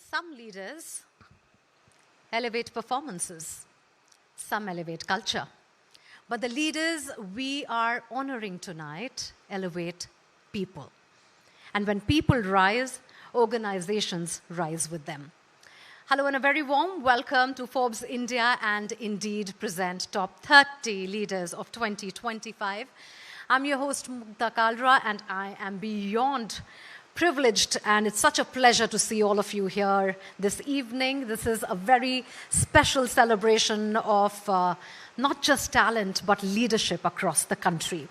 Some leaders elevate performances, some elevate culture. But the leaders we are honoring tonight elevate people. And when people rise, organizations rise with them. Hello and a very warm welcome to Forbes India and Indeed Present Top 30 Leaders of 2025. I'm your host, Mugdha Kalra, and I am beyond privileged, and it's such a pleasure to see all of you here this evening. This is a very special celebration of not just talent, but leadership across the country.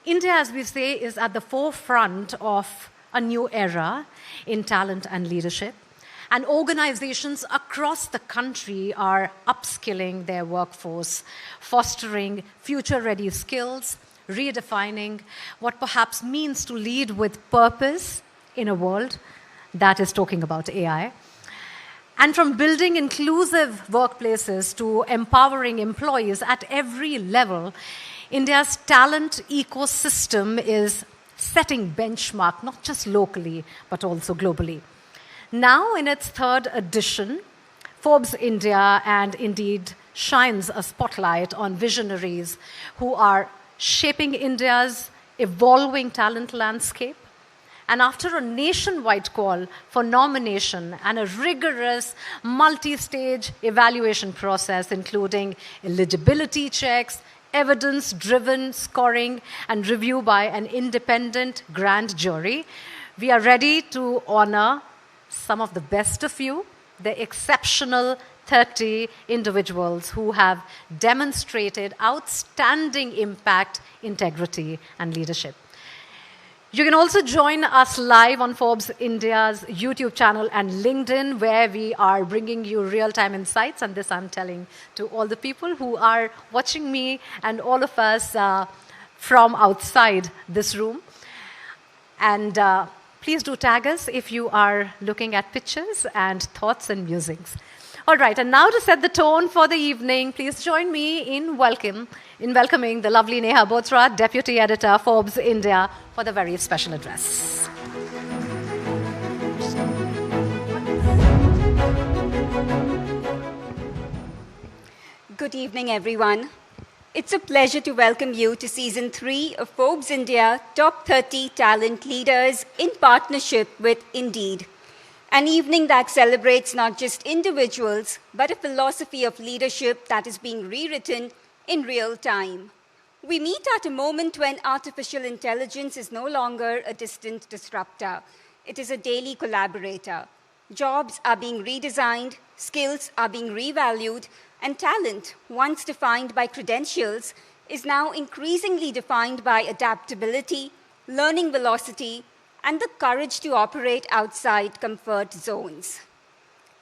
India, as we say, is at the forefront of a new era in talent and leadership. And organizations across the country are upskilling their workforce, fostering future-ready skills, redefining what perhaps means to lead with purpose in a world that is talking about AI. And from building inclusive workplaces to empowering employees at every level, India's talent ecosystem is setting benchmark, not just locally, but also globally. Now, in its third edition, Forbes India and Indeed shines a spotlight on visionaries who are shaping India's evolving talent landscape. And after a nationwide call for nomination and a rigorous multi-stage evaluation process, including eligibility checks, evidence-driven scoring, and review by an independent grand jury, we are ready to honor some of the best of you, the exceptional 30 individuals who have demonstrated outstanding impact, integrity, and leadership. You can also join us live on Forbes India's YouTube channel and LinkedIn, where we are bringing you real-time insights. And this I'm telling to all the people who are watching me and all of us from outside this room. And please do tag us if you are looking at pictures and thoughts and musings. All right, and now to set the tone for the evening, please join me in welcoming the lovely Neha Bothra, Deputy Editor, Forbes India, for the very special address. Good evening, everyone. It's a pleasure to welcome you to Season 3 of Forbes India Top 30 Talent Leaders in partnership with Indeed. An evening that celebrates not just individuals, but a philosophy of leadership that is being rewritten in real time. We meet at a moment when artificial intelligence is no longer a distant disruptor. It is a daily collaborator. Jobs are being redesigned, skills are being revalued, and talent, once defined by credentials, is now increasingly defined by adaptability, learning velocity, and the courage to operate outside comfort zones.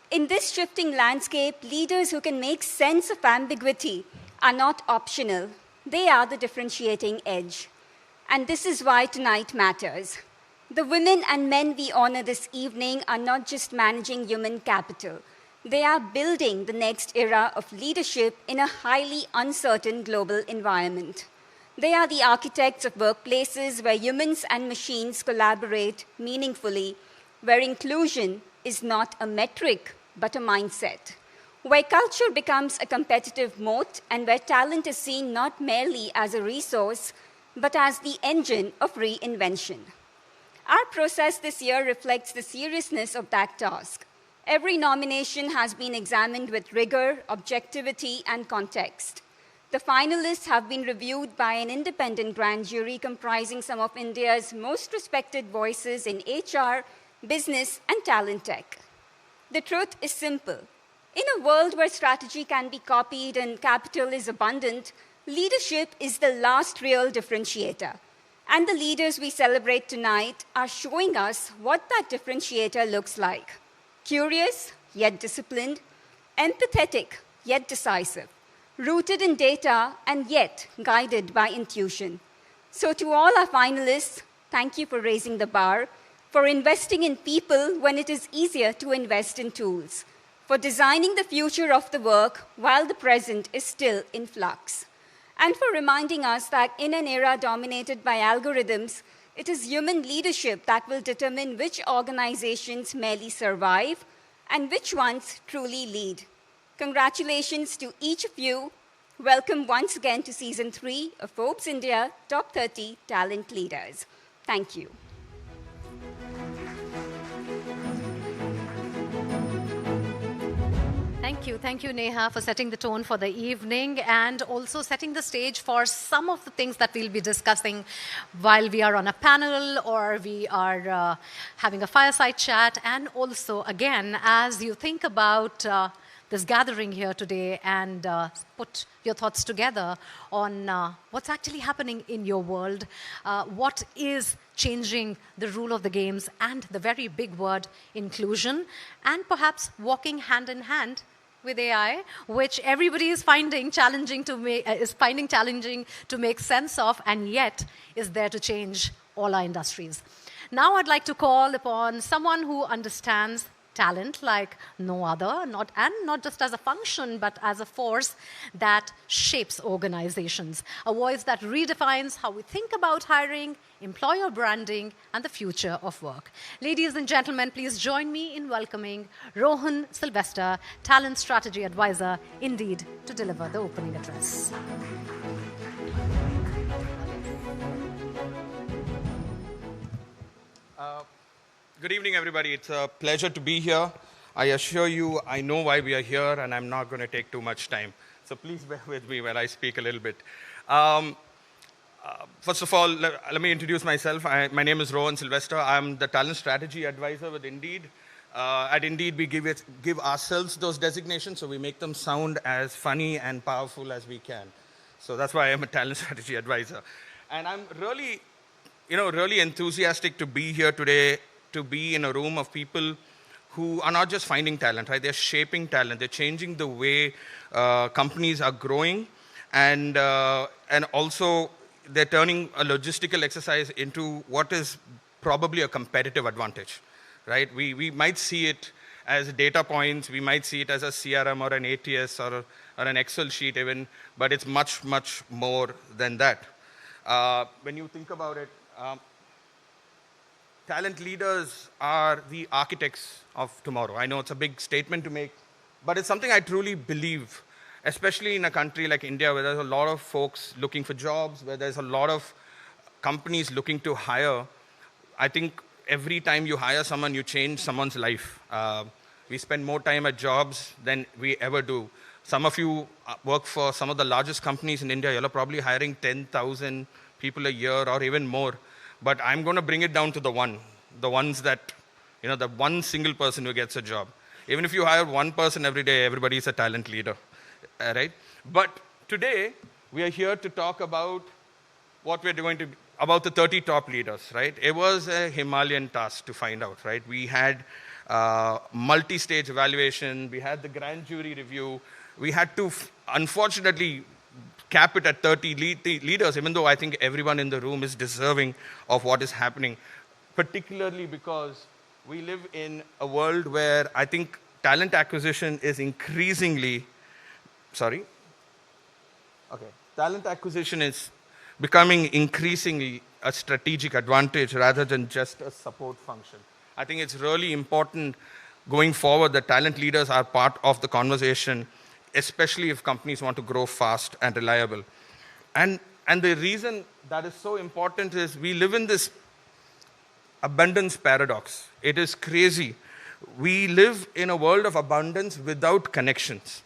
In this shifting landscape, leaders who can make sense of ambiguity are not optional. They are the differentiating edge. And this is why tonight matters. The women and men we honor this evening are not just managing human capital. They are building the next era of leadership in a highly uncertain global environment. They are the architects of workplaces where humans and machines collaborate meaningfully, where inclusion is not a metric, but a mindset, where culture becomes a competitive moat, and where talent is seen not merely as a resource, but as the engine of reinvention. Our process this year reflects the seriousness of that task. Every nomination has been examined with rigor, objectivity, and context. The finalists have been reviewed by an independent grand jury comprising some of India's most respected voices in HR, business, and talent tech. The truth is simple. In a world where strategy can be copied and capital is abundant, leadership is the last real differentiator. And the leaders we celebrate tonight are showing us what that differentiator looks like. Curious, yet disciplined, empathetic, yet decisive, rooted in data and yet guided by intuition. So to all our finalists, thank you for raising the bar, for investing in people when it is easier to invest in tools, for designing the future of the work while the present is still in flux, and for reminding us that in an era dominated by algorithms, It is human leadership that will determine which organizations merely survive and which ones truly lead. Congratulations to each of you. Welcome once again to Season 3 of Forbes India Top 30 Talent Leaders. Thank you. Thank you, Neha, for setting the tone for the evening and also setting the stage for some of the things that we'll be discussing while we are on a panel or we are having a fireside chat. And also, again, as you think about this gathering here today and put your thoughts together on what's actually happening in your world, what is changing the rule of the games, and the very big word inclusion, and perhaps walking hand in hand with AI, which everybody is finding challenging to make sense of, and yet is there to change all our industries. Now I'd like to call upon someone who understands talent like no other, not just as a function, but as a force that shapes organizations, a voice that redefines how we think about hiring, employer branding, and the future of work. Ladies and gentlemen, please join me in welcoming Rohan Sylvester, Talent Strategy Advisor, Indeed, to deliver the opening address. Good evening, everybody. It's a pleasure to be here. I assure you, I know why we are here, and I'm not going to take too much time. So please bear with me when I speak a little bit. First of all, let me introduce myself. My name is Rohan Sylvester. I'm the Talent Strategy Advisor with Indeed. At Indeed, we give ourselves those designations, so we make them sound as funny and powerful as we can. So that's why I'm a Talent Strategy Advisor. And I'm really enthusiastic to be here today, to be in a room of people who are not just finding talent, right? They're shaping talent. They're changing the way companies are growing, and also they're turning a logistical exercise into what is probably a competitive advantage, right? We might see it as data points. We might see it as a CRM or an ATS or an Excel sheet even, but it's much, much more than that. When you think about it, talent leaders are the architects of tomorrow. I know it's a big statement to make, but it's something I truly believe, especially in a country like India where there's a lot of folks looking for jobs, where there's a lot of companies looking to hire. I think every time you hire someone, you change someone's life. We spend more time at jobs than we ever do. Some of you work for some of the largest companies in India. You're probably hiring 10,000 people a year or even more. But I'm going to bring it down to the ones that, the one single person who gets a job. Even if you hire one person every day, everybody is a talent leader, right? But today, we are here to talk about what we're doing about the 30 top leaders, right? It was a Himalayan task to find out, right? We had multi-stage evaluation. We had the grand jury review. We had to, unfortunately, cap it at 30 leaders, even though I think everyone in the room is deserving of what is happening, particularly because we live in a world where I think talent acquisition is talent acquisition is becoming increasingly a strategic advantage rather than just a support function. I think it's really important going forward that talent leaders are part of the conversation, especially if companies want to grow fast and reliable. And the reason that is so important is we live in this abundance paradox. It is crazy. We live in a world of abundance without connections.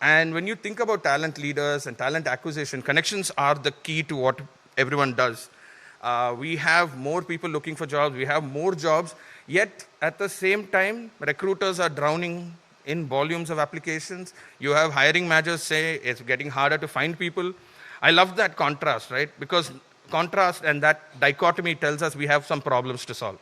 And when you think about talent leaders and talent acquisition, connections are the key to what everyone does. We have more people looking for jobs. We have more jobs. Yet, at the same time, recruiters are drowning in volumes of applications. You have hiring managers say it's getting harder to find people. I love that contrast, right? Because contrast and that dichotomy tells us we have some problems to solve.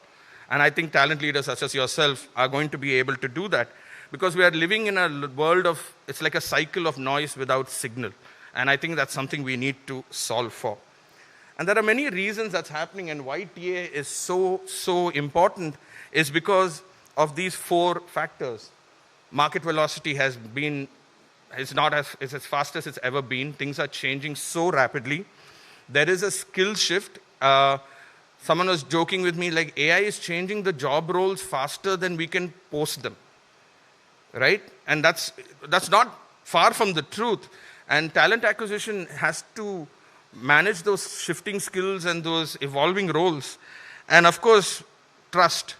And I think talent leaders such as yourself are going to be able to do that because we are living in a world of, it's like a cycle of noise without signal. And I think that's something we need to solve for. And there are many reasons that's happening, and why TA is so important is because of these four factors. Market velocity is not as fast as it's ever been. Things are changing so rapidly. There is a skill shift. Someone was joking with me, like, AI is changing the job roles faster than we can post them, right? And that's not far from the truth. And talent acquisition has to manage those shifting skills and those evolving roles. And of course, trust.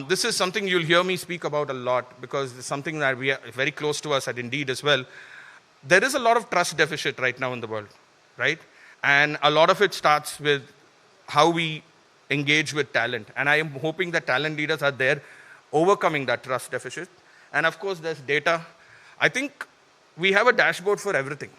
This is something you'll hear me speak about a lot because it's something that we are very close to us at Indeed as well. There is a lot of trust deficit right now in the world, right? And a lot of it starts with how we engage with talent. And I am hoping that talent leaders are there overcoming that trust deficit. And of course, there's data. I think we have a dashboard for everything.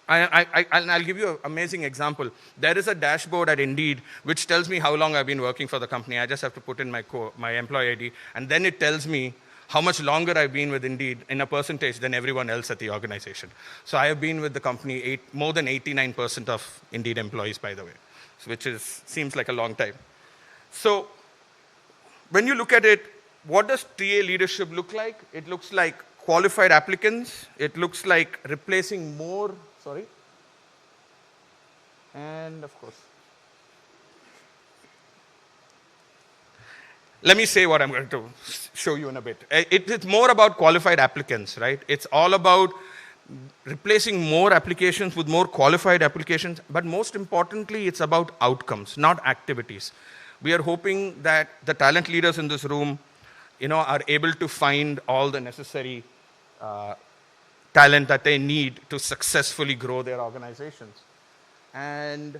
I'll give you an amazing example. There is a dashboard at Indeed which tells me how long I've been working for the company. I just have to put in my employee ID, and then it tells me how much longer I've been with Indeed in a percentage than everyone else at the organization. So I have been with the company more than 89% of Indeed employees, by the way, which seems like a long time. So when you look at it, what does TA leadership look like? It looks like qualified applicants. It looks like replacing more, and of course, let me say what I'm going to show you in a bit. It's more about qualified applicants, right? It's all about replacing more applications with more qualified applications, but most importantly, it's about outcomes, not activities. We are hoping that the talent leaders in this room, are able to find all the necessary talent that they need to successfully grow their organizations. And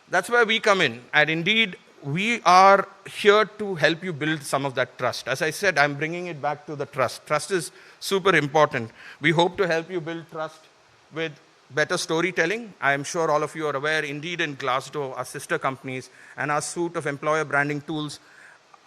that's where we come in. At Indeed, we are here to help you build some of that trust. As I said, I'm bringing it back to the trust. Trust is super important. We hope to help you build trust with better storytelling. I am sure all of you are aware, Indeed and Glassdoor, our sister companies, and our suite of employer branding tools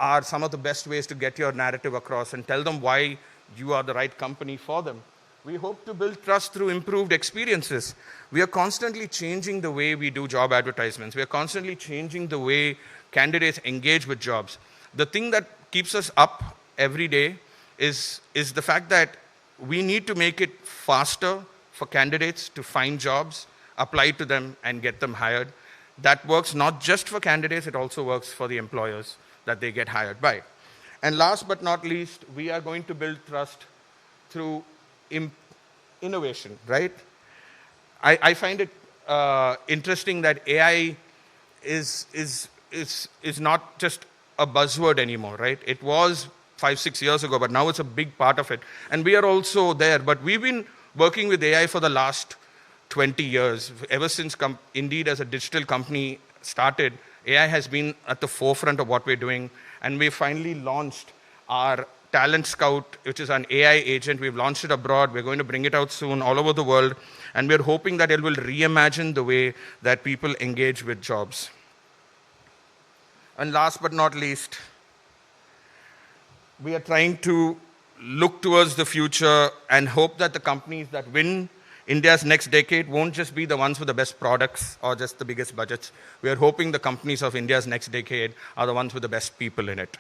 are some of the best ways to get your narrative across and tell them why you are the right company for them. We hope to build trust through improved experiences. We are constantly changing the way we do job advertisements. We are constantly changing the way candidates engage with jobs. The thing that keeps us up every day is the fact that we need to make it faster for candidates to find jobs, apply to them, and get them hired. That works not just for candidates, it also works for the employers that they get hired by. And last but not least, we are going to build trust through innovation, right? I find it interesting that AI is not just a buzzword anymore, right? It was 5-6 years ago, but now it's a big part of it. And we are also there, but we've been working with AI for the last 20 years. Ever since Indeed as a digital company started, AI has been at the forefront of what we're doing. And we finally launched our Talent Scout, which is an AI agent. We've launched it abroad. We're going to bring it out soon all over the world. And we're hoping that it will reimagine the way that people engage with jobs. And last but not least, we are trying to look towards the future and hope that the companies that win India's next decade won't just be the ones with the best products or just the biggest budgets. We are hoping the companies of India's next decade are the ones with the best people in it.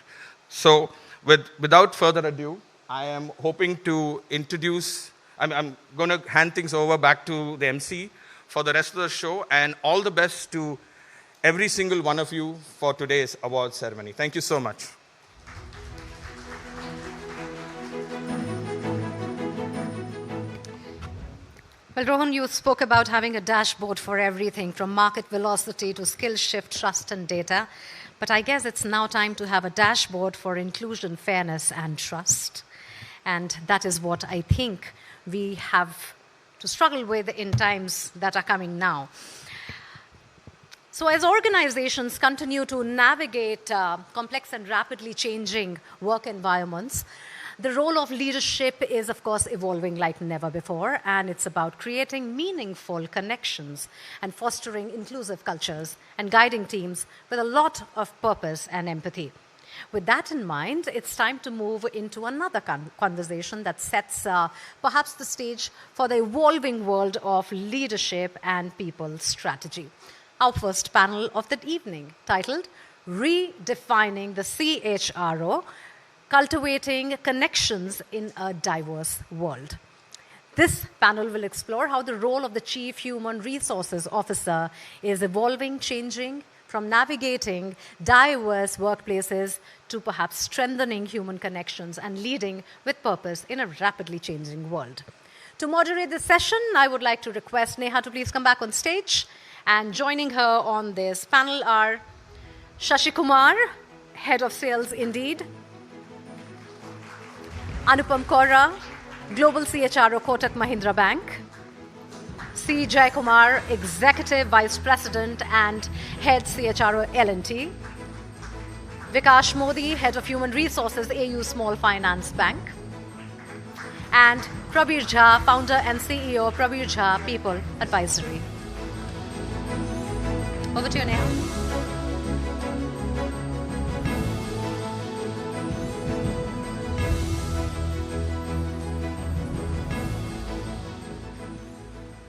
So without further ado, I am hoping to introduce, I'm going to hand things over back to the MC for the rest of the show, and all the best to every single one of you for today's award ceremony. Thank you so much. Well, Rohan, you spoke about having a dashboard for everything from market velocity to skill shift, trust, and data. But I guess it's now time to have a dashboard for inclusion, fairness, and trust. And that is what I think we have to struggle with in times that are coming now. So as organizations continue to navigate complex and rapidly changing work environments, the role of leadership is, of course, evolving like never before, and it's about creating meaningful connections and fostering inclusive cultures and guiding teams with a lot of purpose and empathy. With that in mind, it's time to move into another conversation that sets perhaps the stage for the evolving world of leadership and people strategy. Our first panel of the evening, titled Redefining the CHRO, Cultivating Connections in a Diverse World. This panel will explore how the role of the Chief Human Resources Officer is evolving, changing, from navigating diverse workplaces to perhaps strengthening human connections and leading with purpose in a rapidly changing world. To moderate this session, I would like to request Neha to please come back on stage. And joining her on this panel are Shashi Kumar, Head of Sales Indeed, Anupam Kaura, Global CHRO Kotak Mahindra Bank, C. Jaikumar, Executive Vice President and Head CHRO L&T, Vikash Modi, Head of Human Resources, AU Small Finance Bank, and Prabir Jha, Founder and CEO, Prabir Jha People Advisory. Over to you, Neha.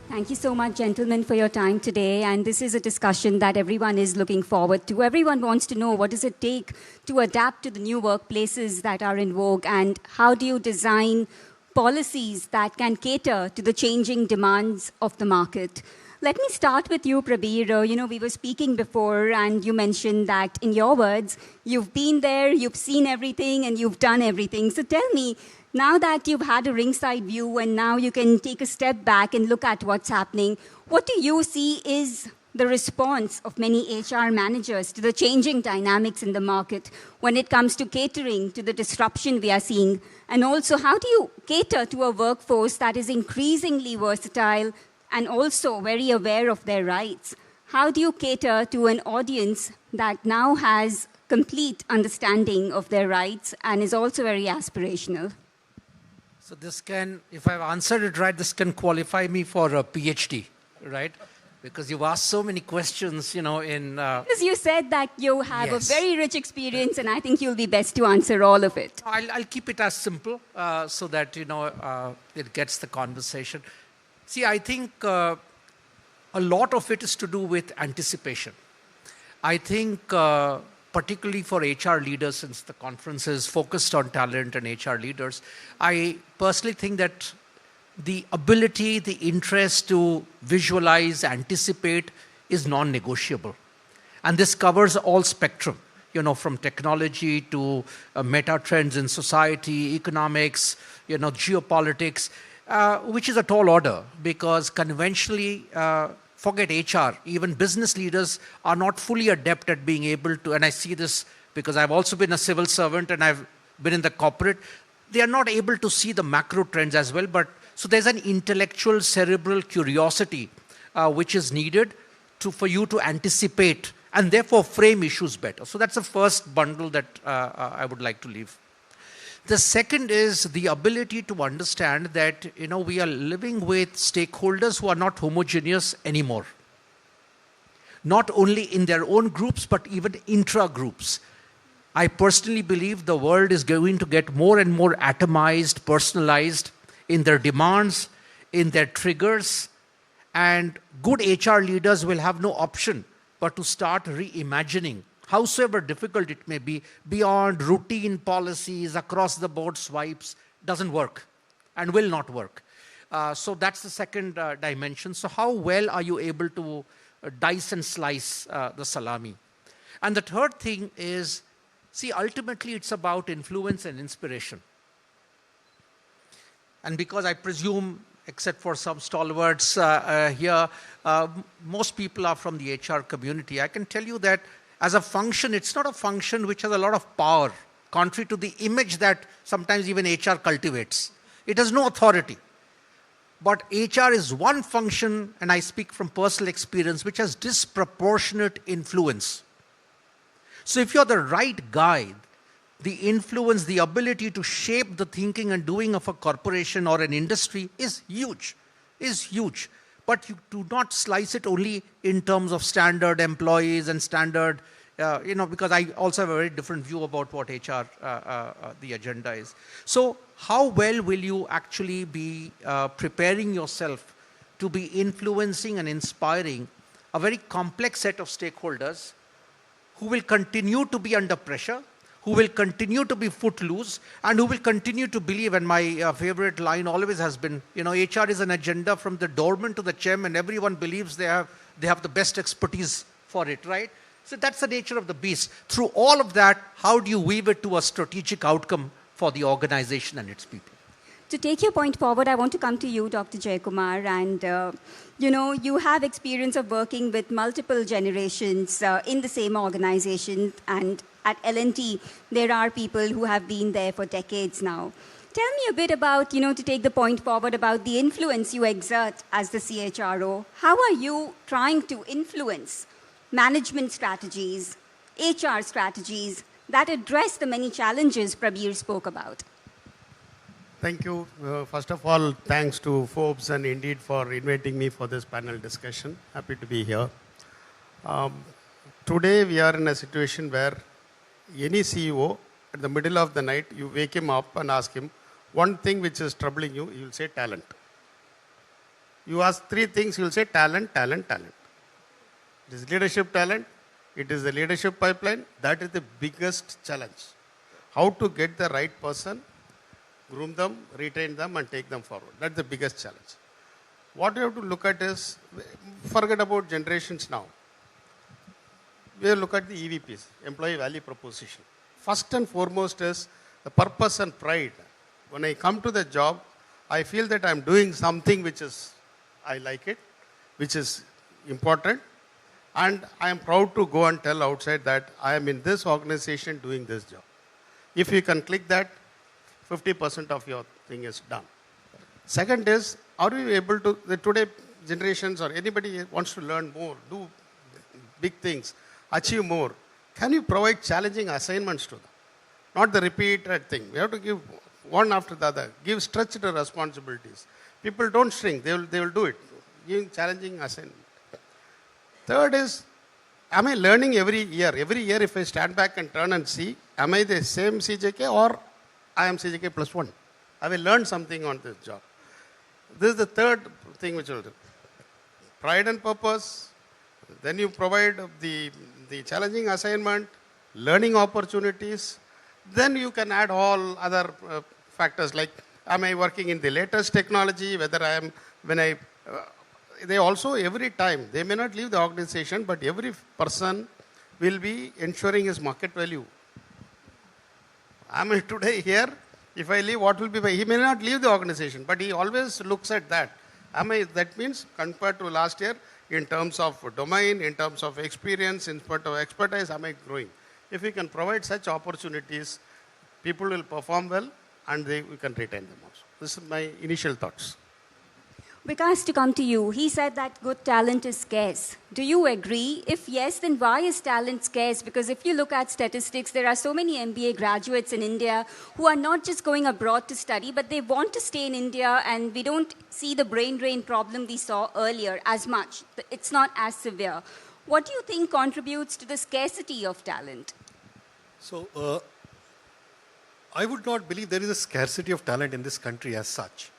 Thank you so much, gentlemen, for your time today. And this is a discussion that everyone is looking forward to. Everyone wants to know what does it take to adapt to the new workplaces that are in vogue, and how do you design policies that can cater to the changing demands of the market. Let me start with you, Prabir. We were speaking before, and you mentioned that, in your words, you've been there, you've seen everything, and you've done everything. So tell me, now that you've had a ringside view and now you can take a step back and look at what's happening, what do you see is the response of many HR managers to the changing dynamics in the market when it comes to catering to the disruption we are seeing? And also, how do you cater to a workforce that is increasingly versatile and also very aware of their rights? How do you cater to an audience that now has complete understanding of their rights and is also very aspirational? So this can, if I've answered it right, this can qualify me for a PhD, right? Because you've asked so many questions, Because you said that you have Yes. a very rich experience, and I think you'll be best to answer all of it. I'll keep it as simple so that, it gets the conversation. See, I think a lot of it is to do with anticipation. I think particularly for HR leaders, since the conference is focused on talent and HR leaders, I personally think that the ability, the interest to visualize, anticipate is non-negotiable. And this covers all spectrum, from technology to meta trends in society, economics, geopolitics, which is a tall order, because conventionally, forget HR, even business leaders are not fully adept at being able to, and I see this because I've also been a civil servant and I've been in the corporate, they are not able to see the macro trends as well. But so there's an intellectual, cerebral curiosity which is needed for you to anticipate and therefore frame issues better. So that's the first bundle that I would like to leave. The second is the ability to understand that, we are living with stakeholders who are not homogeneous anymore. Not only in their own groups, but even intra-groups. I personally believe the world is going to get more and more atomized, personalized in their demands, in their triggers, and good HR leaders will have no option but to start reimagining, howsoever difficult it may be, beyond routine policies, across the board swipes, doesn't work and will not work. So that's the second dimension. So how well are you able to dice and slice the salami? And the third thing is, see, ultimately it's about influence and inspiration. And because I presume, except for some stalwarts here, most people are from the HR community, I can tell you that as a function, it's not a function which has a lot of power, contrary to the image that sometimes even HR cultivates. It has no authority. But HR is one function, and I speak from personal experience, which has disproportionate influence. So if you're the right guy, the influence, the ability to shape the thinking and doing of a corporation or an industry is huge, But you do not slice it only in terms of standard employees and standard, because I also have a very different view about what HR, the agenda is. So how well will you actually be preparing yourself to be influencing and inspiring a very complex set of stakeholders who will continue to be under pressure, who will continue to be footloose, and who will continue to believe, and my favorite line always has been, HR is an agenda from the doorman to the chairman. Everyone believes they have the best expertise for it, right? So that's the nature of the beast. Through all of that, how do you weave it to a strategic outcome for the organization and its people? To take your point forward, I want to come to you, Dr. Jayakumar, and you have experience of working with multiple generations in the same organization, and at L&T, there are people who have been there for decades now. Tell me a bit about, to take the point forward about the influence you exert as the CHRO. How are you trying to influence management strategies, HR strategies that address the many challenges Prabir spoke about? Thank you. First of all, thanks to Forbes and Indeed for inviting me for this panel discussion. Happy to be here. Today, we are in a situation where any CEO, at the middle of the night, you wake him up and ask him, one thing which is troubling you, he will say talent. You ask three things, he will say talent, talent, talent. It is leadership talent. It is the leadership pipeline. That is the biggest challenge. How to get the right person, groom them, retain them, and take them forward. That's the biggest challenge. What you have to look at is, forget about generations now. We look at the EVPs, employee value proposition. First and foremost is the purpose and pride. When I come to the job, I feel that I'm doing something which is, I like it, which is important, and I am proud to go and tell outside that I am in this organization doing this job. If you can click that, 50% of your thing is done. Second is, are you able to, today generations or anybody wants to learn more, do big things, achieve more, can you provide challenging assignments to them? Not the repeated thing. We have to give one after the other, give stretched responsibilities. People don't shrink, they will do it, giving challenging assignment. Third is, am I learning every year? Every year if I stand back and turn and see, am I the same CJK or I am CJK plus one? I will learn something on this job. This is the third thing which will do. Pride and purpose. Then you provide the challenging assignment, learning opportunities. Then you can add all other factors like, am I working in the latest technology, whether I am, they also every time, they may not leave the organization, but every person will be ensuring his market value. Am I today here? If I leave, what will be he may not leave the organization, but he always looks at that. That means compared to last year, in terms of domain, in terms of experience, in terms of expertise, am I growing? If we can provide such opportunities, people will perform well and we can retain them also. This is my initial thoughts. Vikas, to come to you, he said that good talent is scarce. Do you agree? If yes, then why is talent scarce? Because if you look at statistics, there are so many MBA graduates in India who are not just going abroad to study, but they want to stay in India, and we don't see the brain drain problem we saw earlier as much. It's not as severe. What do you think contributes to the scarcity of talent? So, I would not believe there is a scarcity of talent in this country as such.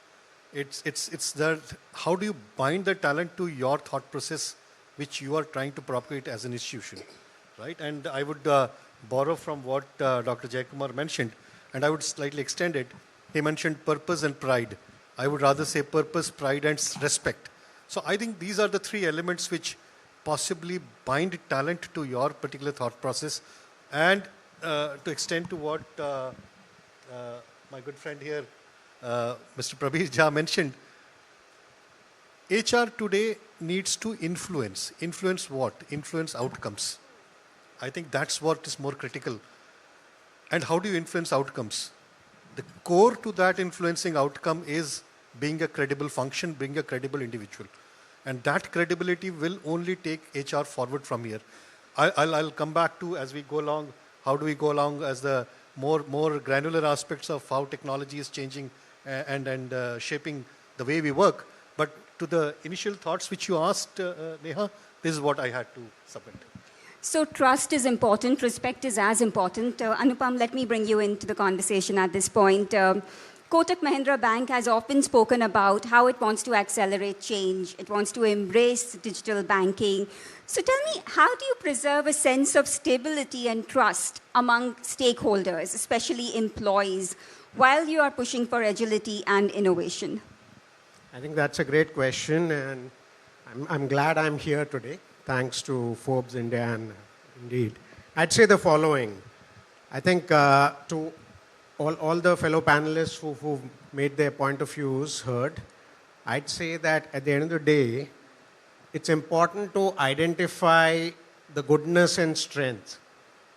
It's that how do you bind the talent to your thought process which you are trying to propagate as an institution, right? And I would borrow from what Dr. Jayakumar mentioned, and I would slightly extend it. He mentioned purpose and pride. I would rather say purpose, pride, and respect. So I think these are the three elements which possibly bind talent to your particular thought process. And to extend to what my good friend here, Mr. Prabir Jha mentioned, HR today needs to influence. Influence what? Influence outcomes. I think that's what is more critical. And how do you influence outcomes? The core to that influencing outcome is being a credible function, being a credible individual. And that credibility will only take HR forward from here. I'll come back to, as we go along, how do we go along as the more granular aspects of how technology is changing and shaping the way we work. But to the initial thoughts which you asked, Neha, this is what I had to submit. So trust is important, respect is as important. Anupam, let me bring you into the conversation at this point. Kotak Mahindra Bank has often spoken about how it wants to accelerate change. It wants to embrace digital banking. So tell me, how do you preserve a sense of stability and trust among stakeholders, especially employees, while you are pushing for agility and innovation? I think that's a great question, and I'm glad I'm here today. Thanks to Forbes India and Indeed. I'd say the following. I think to all the fellow panelists who've made their point of views heard, I'd say that at the end of the day, it's important to identify the goodness and strength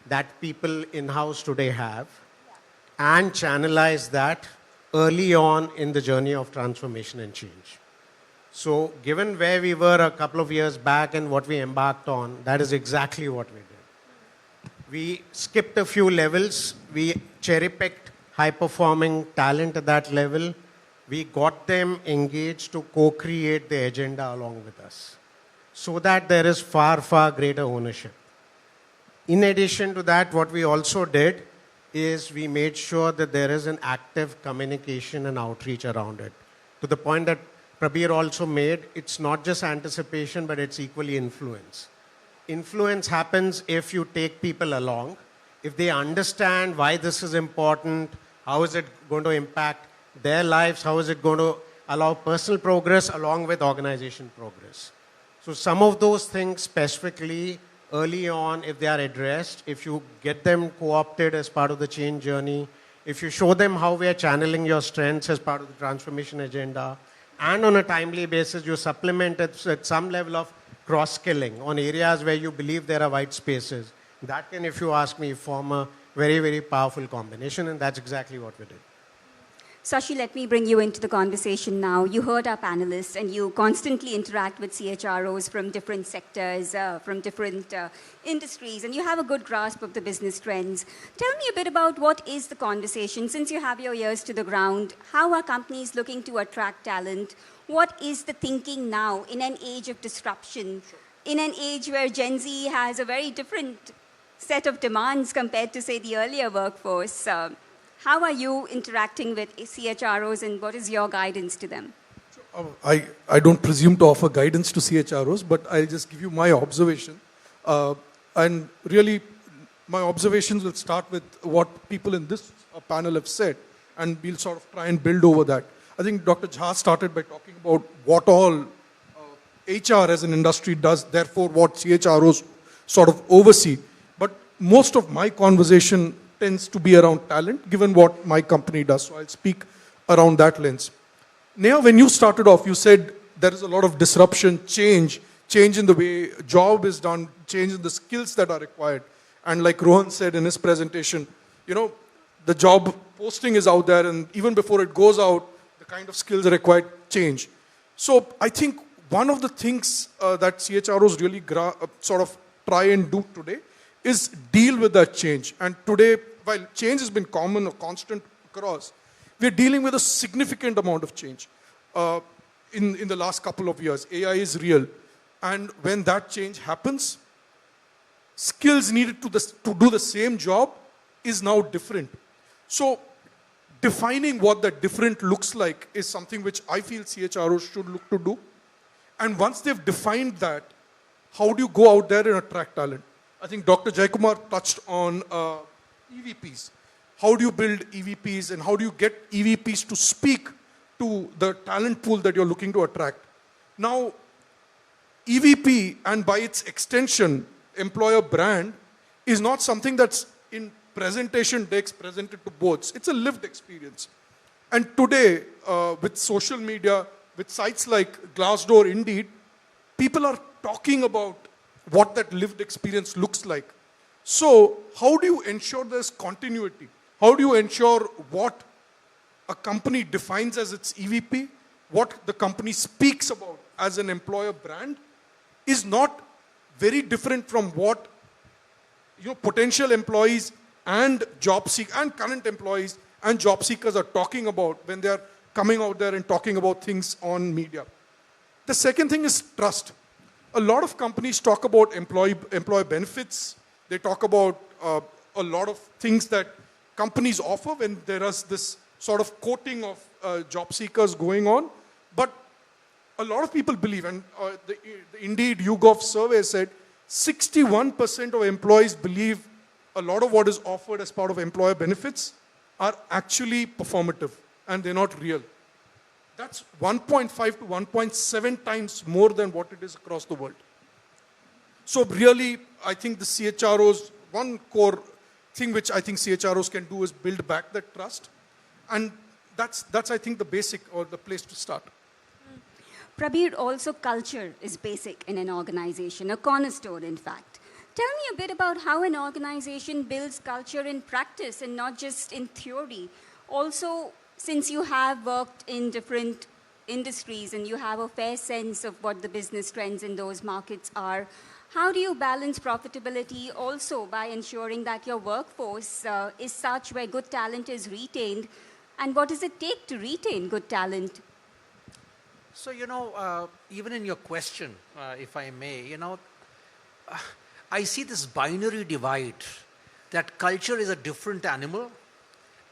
that people in-house today have and channelize that early on in the journey of transformation and change. So given where we were a couple of years back and what we embarked on, that is exactly what we did. We skipped a few levels. We cherry-picked high-performing talent at that level. We got them engaged to co-create the agenda along with us so that there is far, far greater ownership. In addition to that, what we also did is we made sure that there is an active communication and outreach around it. To the point that Prabir also made, it's not just anticipation, but it's equally influence. Influence happens if you take people along, if they understand why this is important, how is it going to impact their lives, how is it going to allow personal progress along with organization progress. So some of those things specifically early on, if they are addressed, if you get them co-opted as part of the change journey, if you show them how we are channeling your strengths as part of the transformation agenda, and on a timely basis, you supplement it at some level of cross-skilling on areas where you believe there are white spaces. That can, if you ask me, form a very, very powerful combination, and that's exactly what we did. Sashi, let me bring you into the conversation now. You heard our panelists, and you constantly interact with CHROs from different sectors, from different industries, and you have a good grasp of the business trends. Tell me a bit about what is the conversation. Since you have your ears to the ground, how are companies looking to attract talent? What is the thinking now in an age of disruption, in an age where Gen Z has a very different set of demands compared to, say, the earlier workforce? How are you interacting with CHROs, and what is your guidance to them? I don't presume to offer guidance to CHROs, but I'll just give you my observation. And really, my observations will start with what people in this panel have said, and we'll sort of try and build over that. I think Dr. Jha started by talking about what all HR as an industry does, therefore what CHROs sort of oversee. But most of my conversation tends to be around talent, given what my company does. So I'll speak around that lens. Neha, when you started off, you said there is a lot of disruption, change in the way job is done, change in the skills that are required. And like Rohan said in his presentation, you know, the job posting is out there, and even before it goes out, the kind of skills required change. So I think one of the things that CHROs really sort of try and do today is deal with that change. And today, while change has been common or constant across, we're dealing with a significant amount of change in the last couple of years. AI is real. And when that change happens, skills needed to do the same job is now different. So defining what that different looks like is something which I feel CHROs should look to do. And once they've defined that, how do you go out there and attract talent? I think Dr. Jaikumar touched on EVPs. How do you build EVPs, and how do you get EVPs to speak to the talent pool that you're looking to attract? Now, EVP, and by its extension, employer brand, is not something that's in presentation decks presented to boards. It's a lived experience. And today, with social media, with sites like Glassdoor, Indeed, people are talking about what that lived experience looks like. So how do you ensure there's continuity? How do you ensure what a company defines as its EVP, what the company speaks about as an employer brand, is not very different from what potential employees and and current employees and job seekers are talking about when they're coming out there and talking about things on media. The second thing is trust. A lot of companies talk about employee benefits. They talk about a lot of things that companies offer when there is this sort of coating of job seekers going on. But a lot of people believe, and the Indeed YouGov survey said 61% of employees believe a lot of what is offered as part of employer benefits are actually performative and they're not real. That's 1.5 to 1.7 times more than what it is across the world. So really, I think the CHROs, one core thing which I think CHROs can do is build back that trust. And that's I think, the basic or the place to start. Prabir, also culture is basic in an organization, a cornerstone, in fact. Tell me a bit about how an organization builds culture in practice and not just in theory. Also, since you have worked in different industries and you have a fair sense of what the business trends in those markets are, how do you balance profitability also by ensuring that your workforce is such where good talent is retained? And what does it take to retain good talent? So, even in your question, if I may, I see this binary divide that culture is a different animal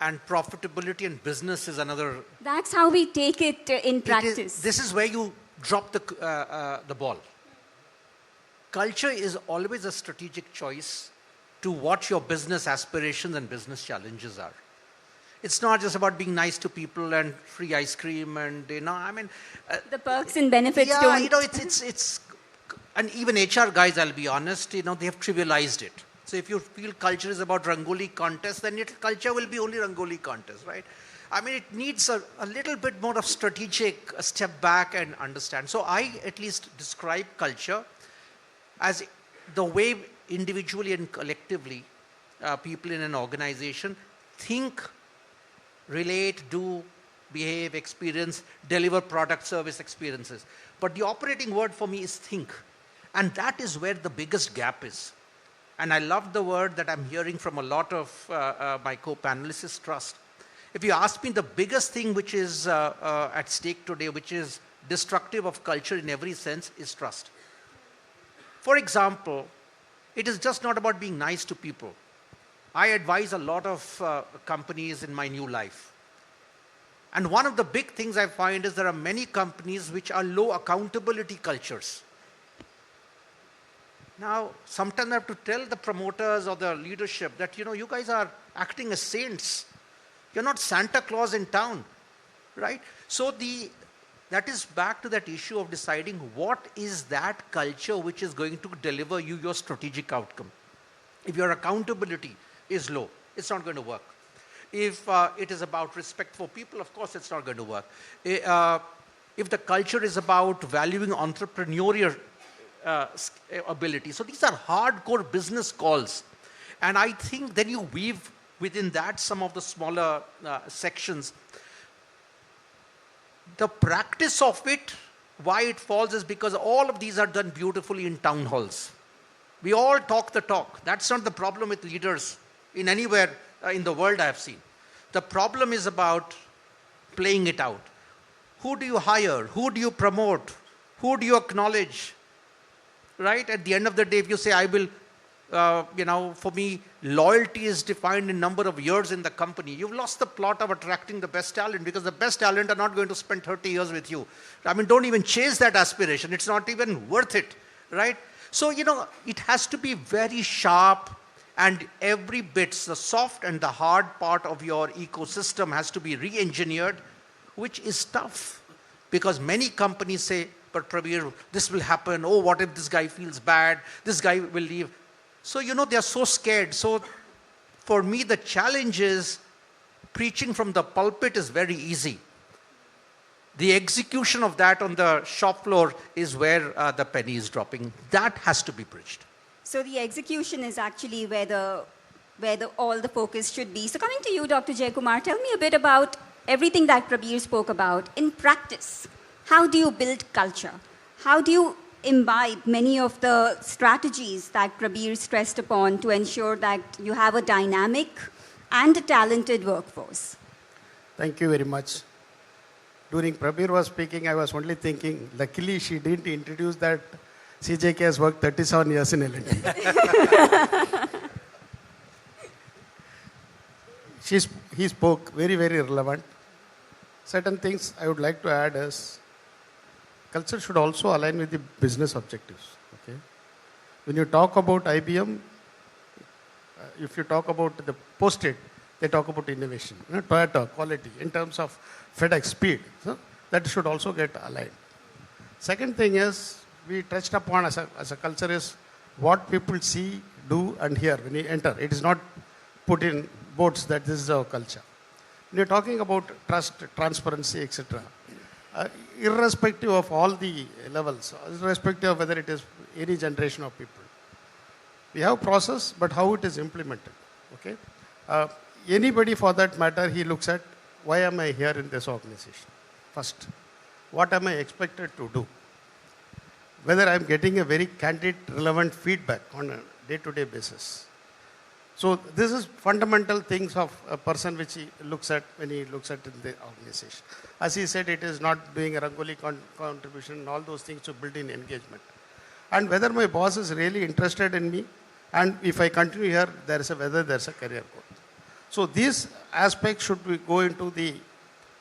and profitability and business is another. That's how we take it in practice. This is where you drop the ball. Culture is always a strategic choice to what your business aspirations and business challenges are. It's not just about being nice to people and free ice cream and, the perks and benefits don't. It's and even HR guys, I'll be honest, they have trivialized it. So if you feel culture is about Rangoli contest, then culture will be only Rangoli contest, right? It needs a little bit more of strategic step back and understand. So I at least describe culture as the way individually and collectively people in an organization think, relate, do, behave, experience, deliver product, service experiences. But the operating word for me is think. And that is where the biggest gap is. And I love the word that I'm hearing from a lot of my co-panelists is trust. If you ask me the biggest thing which is at stake today, which is destructive of culture in every sense, is trust. For example, it is just not about being nice to people. I advise a lot of companies in my new life. And one of the big things I find is there are many companies which are low accountability cultures. Now, sometimes I have to tell the promoters or the leadership that, you guys are acting as saints. You're not Santa Claus in town, right? So that is back to that issue of deciding what is that culture which is going to deliver you your strategic outcome. If your accountability is low, it's not going to work. If it is about respect for people, of course it's not going to work. If the culture is about valuing entrepreneurial ability. So these are hardcore business calls. And I think then you weave within that some of the smaller sections. The practice of it, why it falls is because all of these are done beautifully in town halls. We all talk the talk. That's not the problem with leaders in anywhere in the world I have seen. The problem is about playing it out. Who do you hire? Who do you promote? Who do you acknowledge? Right? At the end of the day, if you say, I will, for me, loyalty is defined in number of years in the company. You've lost the plot of attracting the best talent because the best talent are not going to spend 30 years with you. Don't even chase that aspiration. It's not even worth it, right? So, it has to be very sharp and every bit, the soft and the hard part of your ecosystem has to be re-engineered, which is tough because many companies say, but Prabir, this will happen. Oh, what if this guy feels bad? This guy will leave. So, they are so scared. So, for me, the challenge is preaching from the pulpit is very easy. The execution of that on the shop floor is where the penny is dropping. That has to be bridged. So the execution is actually where all the focus should be. So coming to you, Dr. Jaykumar, tell me a bit about everything that Prabir spoke about. In practice, how do you build culture? How do you imbibe many of the strategies that Prabir stressed upon to ensure that you have a dynamic and a talented workforce? Thank you very much. During Prabir was speaking, I was only thinking, luckily she didn't introduce that CJK has worked 37 years in L&D. He spoke very, very relevant. Certain things I would like to add is, culture should also align with the business objectives. Okay? When you talk about IBM, if you talk about the Post-it, they talk about innovation. Toyota, quality, in terms of FedEx, speed. So that should also get aligned. Second thing is, we touched upon as a culture is what people see, do, and hear when you enter. It is not put in boards that this is our culture. When you're talking about trust, transparency, etc., irrespective of all the levels, irrespective of whether it is any generation of people, we have process, but how it is implemented. Okay? Anybody for that matter, he looks at why am I here in this organization? First, what am I expected to do? Whether I'm getting a very candid, relevant feedback on a day-to-day basis. So this is fundamental things of a person which he looks at when he looks at in the organization. As he said, it is not doing a Rangoli contribution and all those things to build in engagement. And whether my boss is really interested in me, and if I continue here, whether there's a career growth. So these aspects should go into the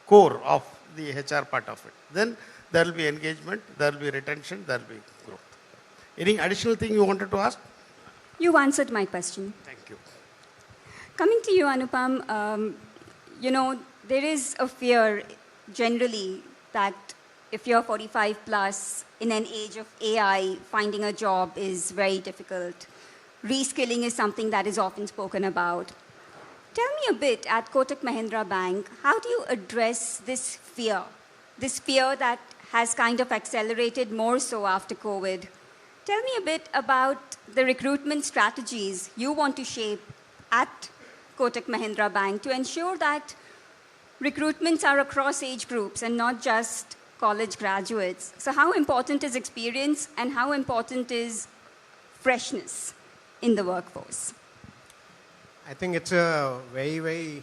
core of the HR part of it. Then there will be engagement, there will be retention, there will be growth. Any additional thing you wanted to ask? You answered my question. Thank you. Coming to you, Anupam, there is a fear generally that if you're 45 plus in an age of AI, finding a job is very difficult. Reskilling is something that is often spoken about. Tell me a bit, at Kotak Mahindra Bank, how do you address this fear that has kind of accelerated more so after COVID? Tell me a bit about the recruitment strategies you want to shape at Kotak Mahindra Bank to ensure that recruitments are across age groups and not just college graduates. So how important is experience and how important is freshness in the workforce? I think it's a very, very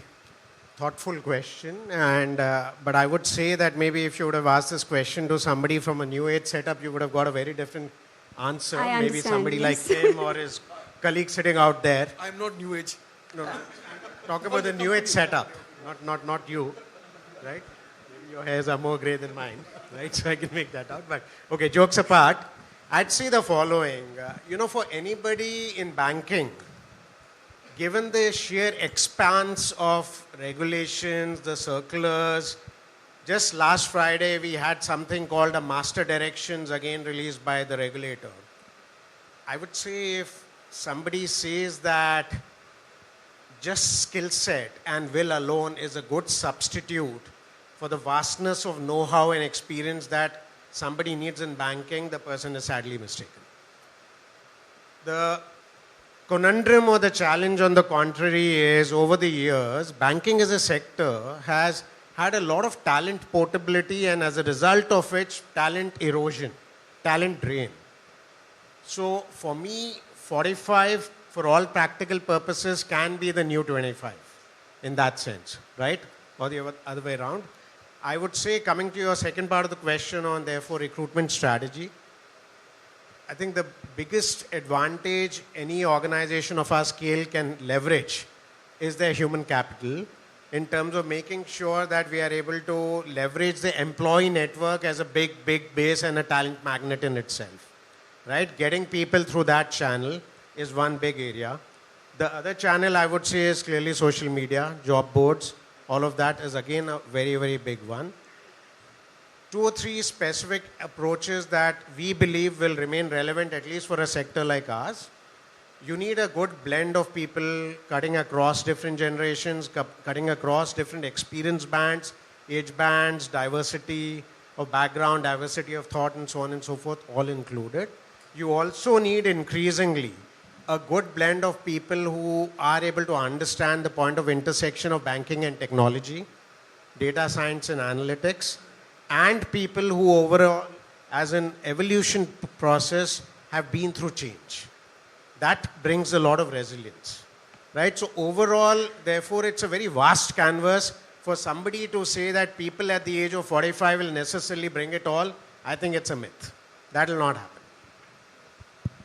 thoughtful question. And but I would say that maybe if you would have asked this question to somebody from a new age setup, you would have got a very different answer. Maybe somebody like him or his colleague sitting out there. I'm not new age. No. Talk about the new age setup, not you, right? Maybe your hairs are more grey than mine, right? So I can make that out. But okay, jokes apart, I'd say the following. For anybody in banking, given the sheer expanse of regulations, the circulars, just last Friday we had something called a master directions again released by the regulator. I would say if somebody says that just skill set and will alone is a good substitute for the vastness of know-how and experience that somebody needs in banking, the person is sadly mistaken. The conundrum or the challenge on the contrary is, over the years, banking as a sector has had a lot of talent portability, and as a result of which, talent erosion, talent drain. So for me, 45 for all practical purposes can be the new 25 in that sense, right? Or the other way around. I would say, coming to your second part of the question on therefore recruitment strategy, I think the biggest advantage any organization of our scale can leverage is their human capital in terms of making sure that we are able to leverage the employee network as a big base and a talent magnet in itself, right? Getting people through that channel is one big area. The other channel I would say is clearly social media, job boards. All of that is again a very, very big one. 2 or 3 specific approaches that we believe will remain relevant, at least for a sector like ours. You need a good blend of people cutting across different generations, cutting across different experience bands, age bands, diversity of background, diversity of thought, and so on and so forth, all included. You also need increasingly a good blend of people who are able to understand the point of intersection of banking and technology, data science and analytics, and people who overall, as an evolution process, have been through change. That brings a lot of resilience, right? So overall, therefore, it's a very vast canvas. For somebody to say that people at the age of 45 will necessarily bring it all, I think it's a myth. That will not happen.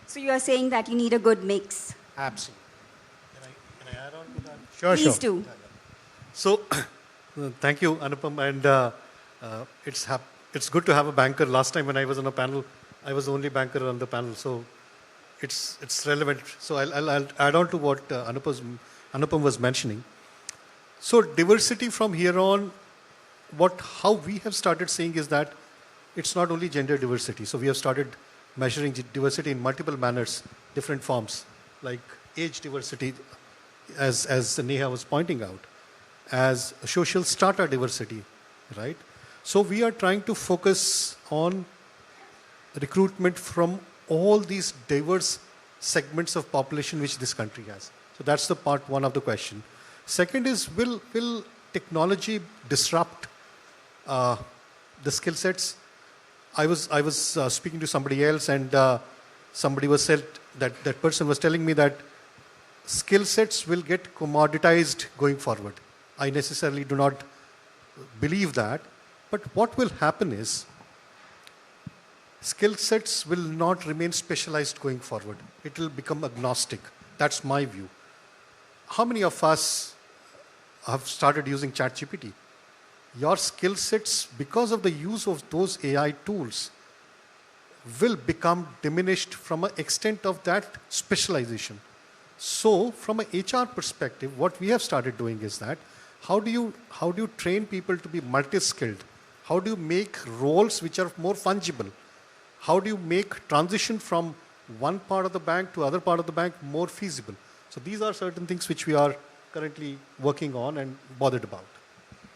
So you are saying that you need a good mix. Absolutely. Can I add on to that? Sure. Please do. So, thank you, Anupam. And it's good to have a banker. Last time when I was on a panel, I was the only banker on the panel. So, it's relevant. So, I'll add on to what Anupam was mentioning. So, diversity from here on, how we have started saying is that it's not only gender diversity. So, we have started measuring diversity in multiple manners, different forms, like age diversity, as Neha was pointing out, as social strata diversity, right? So we are trying to focus on recruitment from all these diverse segments of population which this country has. So that's the part one of the question. Second is, will technology disrupt the skill sets? I was speaking to somebody else, and somebody was said that person was telling me that skill sets will get commoditized going forward. I necessarily do not believe that, but what will happen is skill sets will not remain specialized going forward. It will become agnostic. That's my view. How many of us have started using ChatGPT? Your skill sets, because of the use of those AI tools, will become diminished from an extent of that specialization. So from an HR perspective, what we have started doing is that how do you train people to be multi-skilled? How do you make roles which are more fungible? How do you make transition from one part of the bank to other part of the bank more feasible? So these are certain things which we are currently working on and bothered about.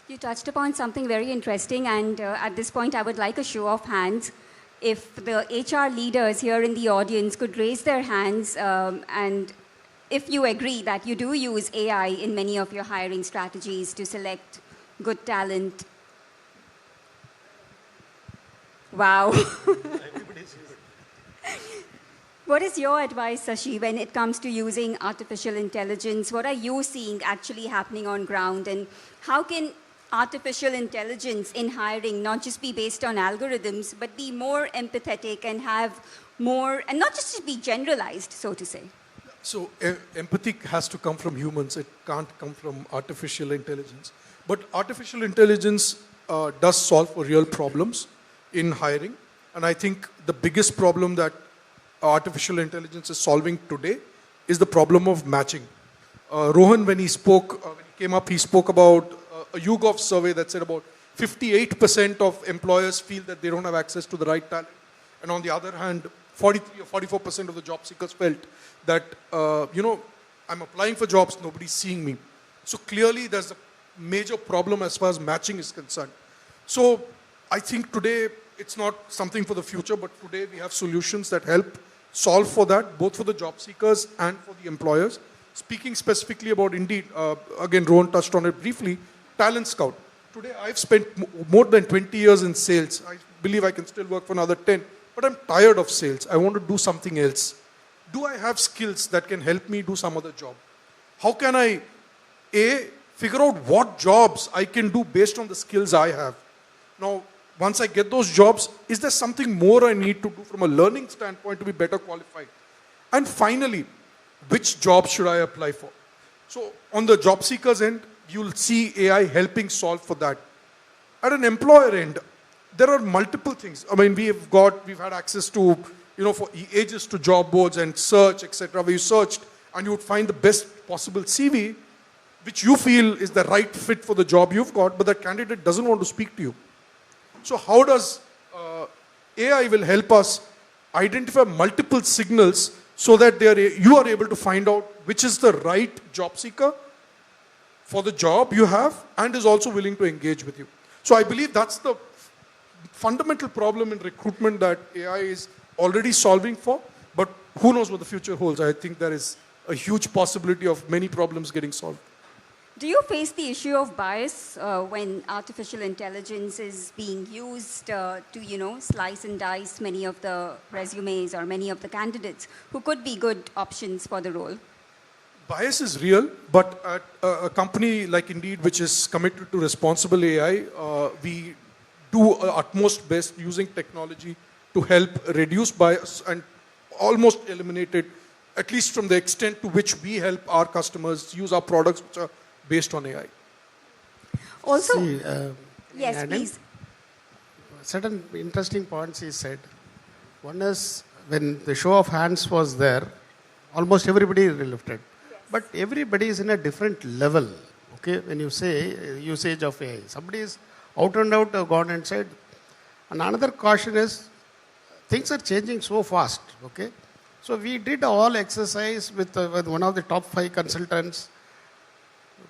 You touched upon something very interesting, and at this point I would like a show of hands. If the HR leaders here in the audience could raise their hands, and if you agree that you do use AI in many of your hiring strategies to select good talent. Wow. What is your advice, Sashi, when it comes to using artificial intelligence? What are you seeing actually happening on ground? And how can artificial intelligence in hiring not just be based on algorithms, but be more empathetic and have more, and not just to be generalized, so to say? So empathy has to come from humans. It can't come from artificial intelligence. But artificial intelligence does solve for real problems in hiring. And I think the biggest problem that artificial intelligence is solving today is the problem of matching. Rohan, when he spoke, when he came up, he spoke about a YouGov survey that said about 58% of employers feel that they don't have access to the right talent. And on the other hand, 43 or 44% of the job seekers felt that, I'm applying for jobs, nobody's seeing me. So clearly there's a major problem as far as matching is concerned. So I think today it's not something for the future, but today we have solutions that help solve for that, both for the job seekers and for the employers. Speaking specifically about Indeed, again, Rohan touched on it briefly, Talent Scout. Today I've spent more than 20 years in sales. I believe I can still work for another 10, but I'm tired of sales. I want to do something else. Do I have skills that can help me do some other job? How can I, figure out what jobs I can do based on the skills I have? Now, once I get those jobs, is there something more I need to do from a learning standpoint to be better qualified? And finally, which job should I apply for? So on the job seekers end, you'll see AI helping solve for that. At an employer end, there are multiple things. I mean, we've had access to, for ages to job boards and search, etc., where you searched and you would find the best possible CV, which you feel is the right fit for the job you've got, but that candidate doesn't want to speak to you. So how does AI will help us identify multiple signals so that you are able to find out which is the right job seeker for the job you have and is also willing to engage with you. So I believe that's the fundamental problem in recruitment that AI is already solving for, but who knows what the future holds. I think there is a huge possibility of many problems getting solved. Do you face the issue of bias when artificial intelligence is being used to, slice and dice many of the resumes or many of the candidates who could be good options for the role? Bias is real, but at a company like Indeed, which is committed to responsible AI, we do our utmost best using technology to help reduce bias and almost eliminate it, at least from the extent to which we help our customers use our products which are based on AI. Also, See, yes, please. Certain interesting points he said. One is when the show of hands was there, almost everybody lifted. Yes. But everybody is in a different level. Okay, when you say usage of AI, somebody is out and out gone and said. And another caution is things are changing so fast, okay? So we did all exercise with one of the top 5 consultants,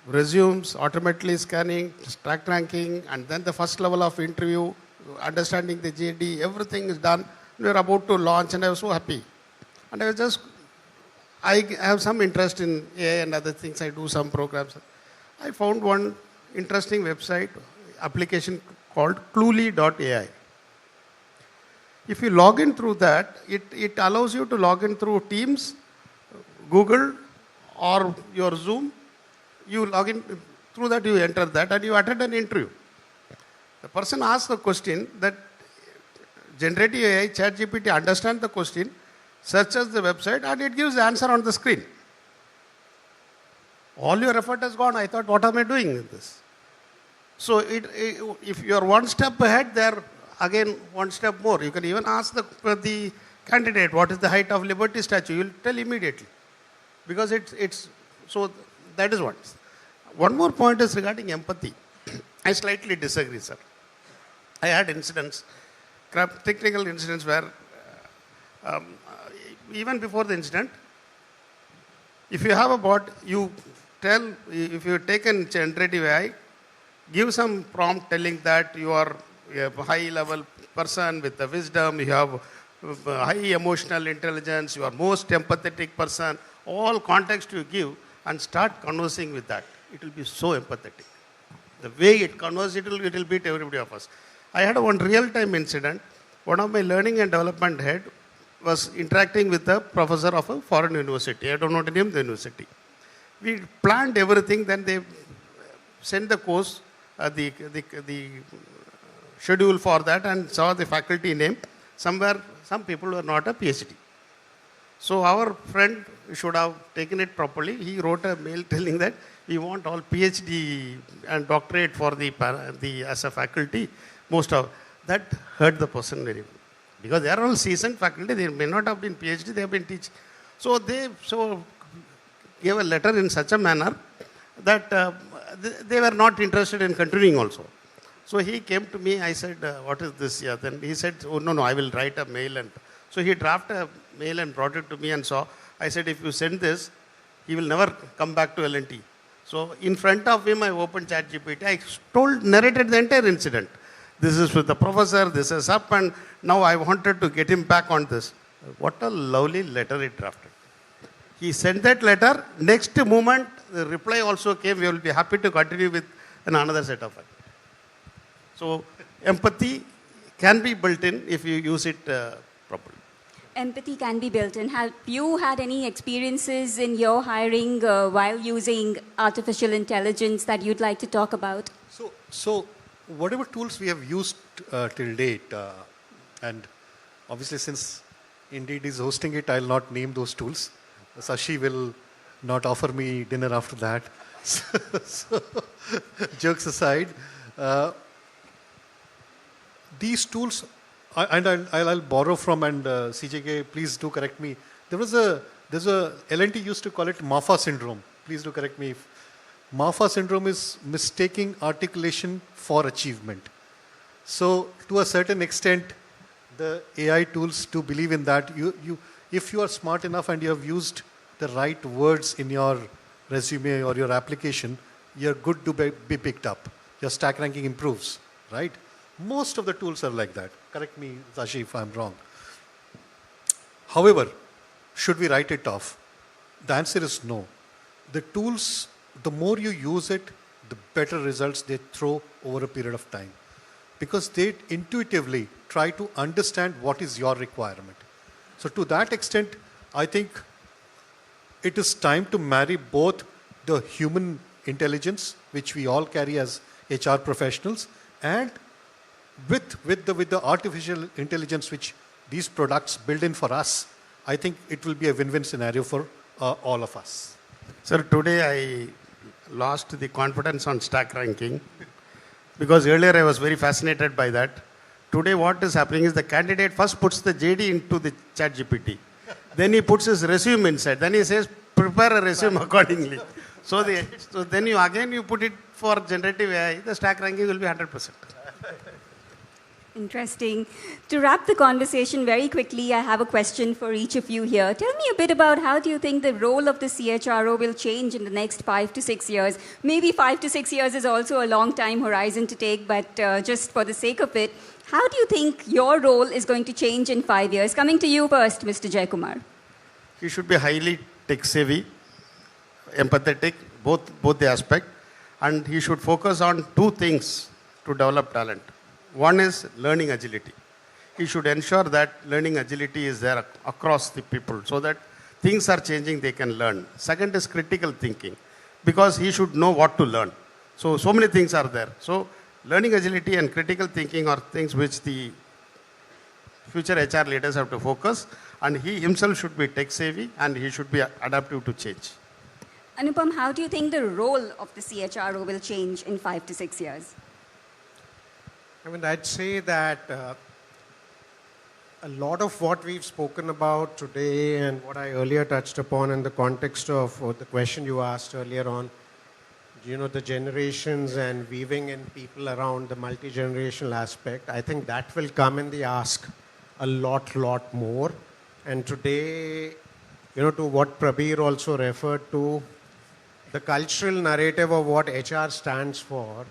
resumes, automatically scanning, track ranking, and then the first level of interview, understanding the JD, everything is done. We were about to launch, and I was so happy. And I have some interest in AI and other things. I do some programs. I found one interesting website, application called cluely.ai. If you log in through that, it allows you to log in through Teams, Google, or your Zoom. You log in through that, you enter that, and you attend an interview. The person asks a question that generative AI, ChatGPT understands the question, searches the website, and it gives the answer on the screen. All your effort has gone. I thought, what am I doing with this? So if you are one step ahead, they're again one step more. You can even ask the candidate, what is the height of Liberty statue? You'll tell immediately. Because so that is one. One more point is regarding empathy. I slightly disagree, sir. I had incidents, technical incidents where even before the incident, if you have a bot, you tell, if you take a generative AI, give some prompt telling that you are a high level person with the wisdom, you have high emotional intelligence, you are most empathetic person, all context you give, and start conversing with that. It will be so empathetic. The way it converses, it will beat everybody of us. I had one real-time incident. One of my learning and development head was interacting with a professor of a foreign university. I don't know the name of the university. We planned everything, then they sent the course, the schedule for that, and saw the faculty name. Somewhere, some people were not a PhD. So our friend should have taken it properly. He wrote a mail telling that we want all PhD and doctorate for as a faculty. Most of that hurt the person very much. Because they are all seasoned faculty, they may not have been PhD, they have been teaching. So they gave a letter in such a manner that they were not interested in continuing also. So he came to me, I said, what is this? Yeah. Then he said, oh no, I will write a mail. And so he drafted a mail and brought it to me and saw. I said, if you send this, he will never come back to L&T. So in front of him, I opened ChatGPT. I narrated the entire incident. This is with the professor, this is up, and now I wanted to get him back on this. What a lovely letter he drafted. He sent that letter. Next moment, the reply also came. We will be happy to continue with another set of it. So empathy can be built in if you use it properly. Empathy can be built in. Have you had any experiences in your hiring while using artificial intelligence that you'd like to talk about? So whatever tools we have used till date, and obviously since Indeed is hosting it, I'll not name those tools. Sashi will not offer me dinner after that. So jokes aside, these tools, and I'll borrow from, and CJK, please do correct me. There's a L&T used to call it MAFA syndrome. Please do correct me. MAFA syndrome is mistaking articulation for achievement. So to a certain extent, the AI tools do believe in that. If you are smart enough and you have used the right words in your resume or your application, you're good to be picked up. Your stack ranking improves, right? Most of the tools are like that. Correct me, Sashi, if I'm wrong. However, should we write it off? The answer is no. The tools, the more you use it, the better results they throw over a period of time. Because they intuitively try to understand what is your requirement. So to that extent, I think it is time to marry both the human intelligence, which we all carry as HR professionals, and with the artificial intelligence which these products build in for us. I think it will be a win-win scenario for all of us. Sir, today I lost the confidence on stack ranking because earlier I was very fascinated by that. Today what is happening is the candidate first puts the JD into the ChatGPT. Then he puts his resume inside. Then he says, prepare a resume accordingly. So then you put it for generative AI, the stack ranking will be 100%. Interesting. To wrap the conversation very quickly, I have a question for each of you here. Tell me a bit about how do you think the role of the CHRO will change in the next 5 to 6 years? Maybe 5 to 6 years is also a long time horizon to take, but just for the sake of it, how do you think your role is going to change in 5 years? Coming to you first, Mr. Jaikumar. He should be highly tech savvy, empathetic, both the aspect, and he should focus on two things to develop talent. One is learning agility. He should ensure that learning agility is there across the people so that things are changing, they can learn. Second is critical thinking, because he should know what to learn. So many things are there. So learning agility and critical thinking are things which the future HR leaders have to focus, and he himself should be tech savvy and he should be adaptive to change. Anupam, how do you think the role of the CHRO will change in 5 to 6 years? I mean, I'd say that a lot of what we've spoken about today and what I earlier touched upon in the context of the question you asked earlier on, the generations and weaving in people around the multi-generational aspect, I think that will come in the ask a lot more. And today, to what Prabir also referred to, the cultural narrative of what HR stands for,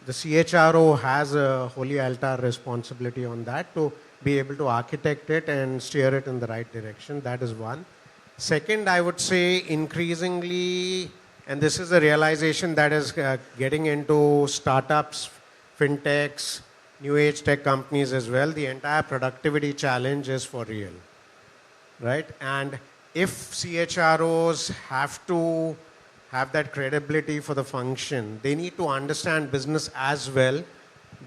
the CHRO has a holy altar responsibility on that to be able to architect it and steer it in the right direction. That is one. Second, I would say increasingly, and this is a realization that is getting into startups, fintechs, new age tech companies as well, the entire productivity challenge is for real, right? And if CHROs have to have that credibility for the function, they need to understand business as well.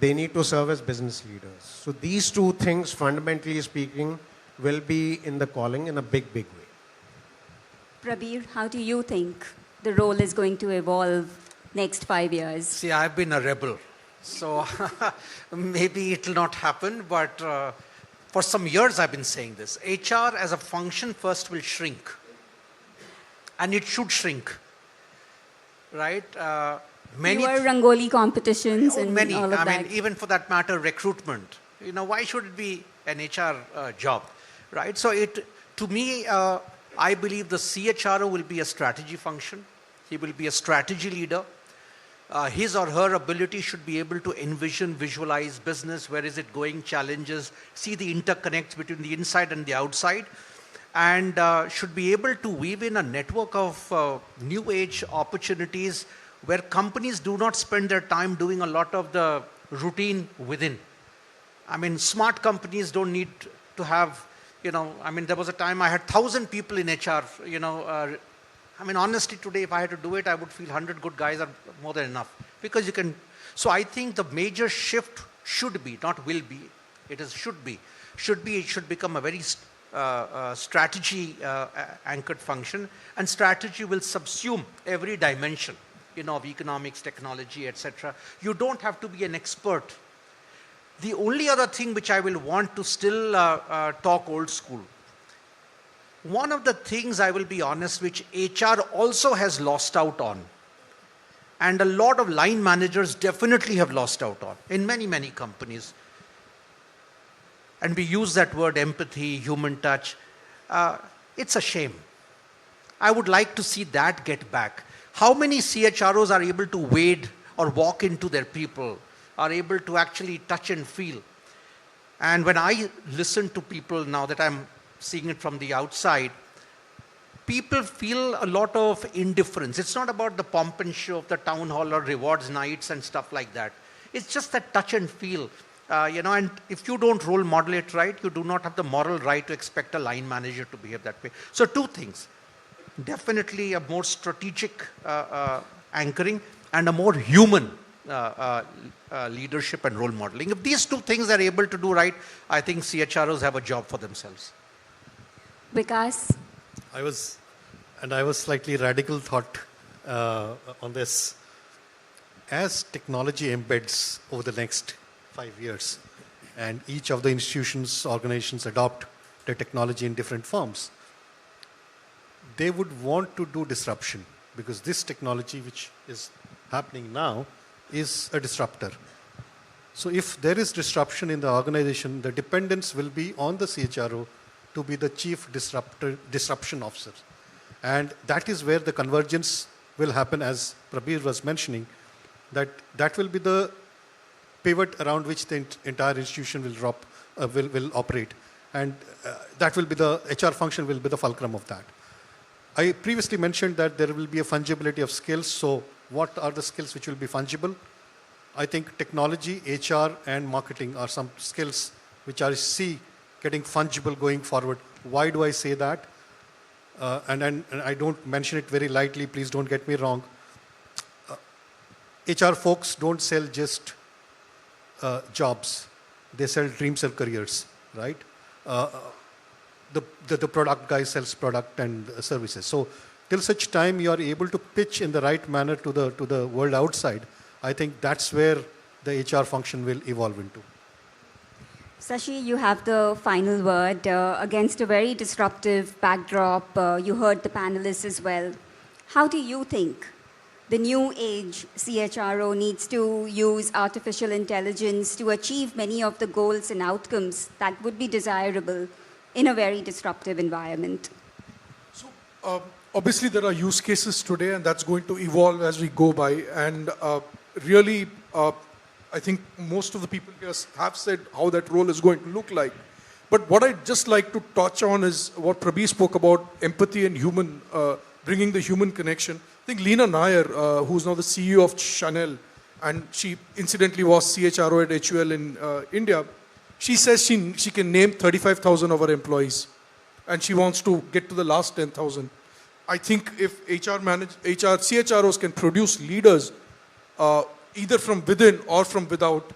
They need to serve as business leaders. So these two things, fundamentally speaking, will be in the calling in a big way. Prabir, how do you think the role is going to evolve next 5 years? See, I've been a rebel, so maybe it will not happen, but for some years I've been saying this. HR as a function first will shrink, and it should shrink. Right? Fewer Rangoli competitions and many. all of that. I mean, even for that matter, recruitment. Why should it be an HR job, right? So to me, I believe the CHRO will be a strategy function. He will be a strategy leader. His or her ability should be able to envision, visualize business, where is it going, challenges, see the interconnects between the inside and the outside, and should be able to weave in a network of new age opportunities where companies do not spend their time doing a lot of the routine within. I mean, smart companies don't need to have, there was a time I had 1,000 people in HR, honestly today, if I had to do it, I would feel 100 good guys are more than enough. Because you can, so I think the major shift should be, not will be, it should become a very strategy anchored function, and strategy will subsume every dimension, of economics, technology, etc. You don't have to be an expert. The only other thing which I will want to still talk old school, one of the things I will be honest, which HR also has lost out on, and a lot of line managers definitely have lost out on in many companies, and we use that word empathy, human touch. It's a shame. I would like to see that get back. How many CHROs are able to wade or walk into their people, are able to actually touch and feel? And when I listen to people now that I'm seeing it from the outside, people feel a lot of indifference. It's not about the pomp and show of the town hall or rewards nights and stuff like that. It's just that touch and feel. And if you don't role model it right, you do not have the moral right to expect a line manager to behave that way. So two things. Definitely a more strategic anchoring and a more human leadership and role modeling. If these two things are able to do right, I think CHROs have a job for themselves. Vikas? I was slightly radical thought on this. As technology embeds over the next 5 years, and each of the institutions, organizations adopt the technology in different forms, they would want to do disruption, because this technology which is happening now is a disruptor. So if there is disruption in the organization, the dependence will be on the CHRO to be the chief disruption officer. And that is where the convergence will happen, as Prabir was mentioning, that will be the pivot around which the entire institution will operate. And that will be the HR function will be the fulcrum of that. I previously mentioned that there will be a fungibility of skills. So what are the skills which will be fungible? I think technology, HR, and marketing are some skills which I see getting fungible going forward. Why do I say that? And I don't mention it very lightly, please don't get me wrong. HR folks don't sell just jobs. They sell dreams and careers, right? The product guy sells product and services. So till such time you are able to pitch in the right manner to the world outside, I think that's where the HR function will evolve into. Sashi, you have the final word. Against a very disruptive backdrop, you heard the panelists as well. How do you think the new age CHRO needs to use artificial intelligence to achieve many of the goals and outcomes that would be desirable in a very disruptive environment? So, obviously, there are use cases today, and that's going to evolve as we go by. And really, I think most of the people here have said how that role is going to look like. But what I'd just like to touch on is what Prabir spoke about, empathy and human, bringing the human connection. I think Leena Nair, who's now the CEO of Chanel, and she incidentally was CHRO at HUL in India, she says she can name 35,000 of her employees, and she wants to get to the last 10,000. I think if CHROs can produce leaders, either from within or from without,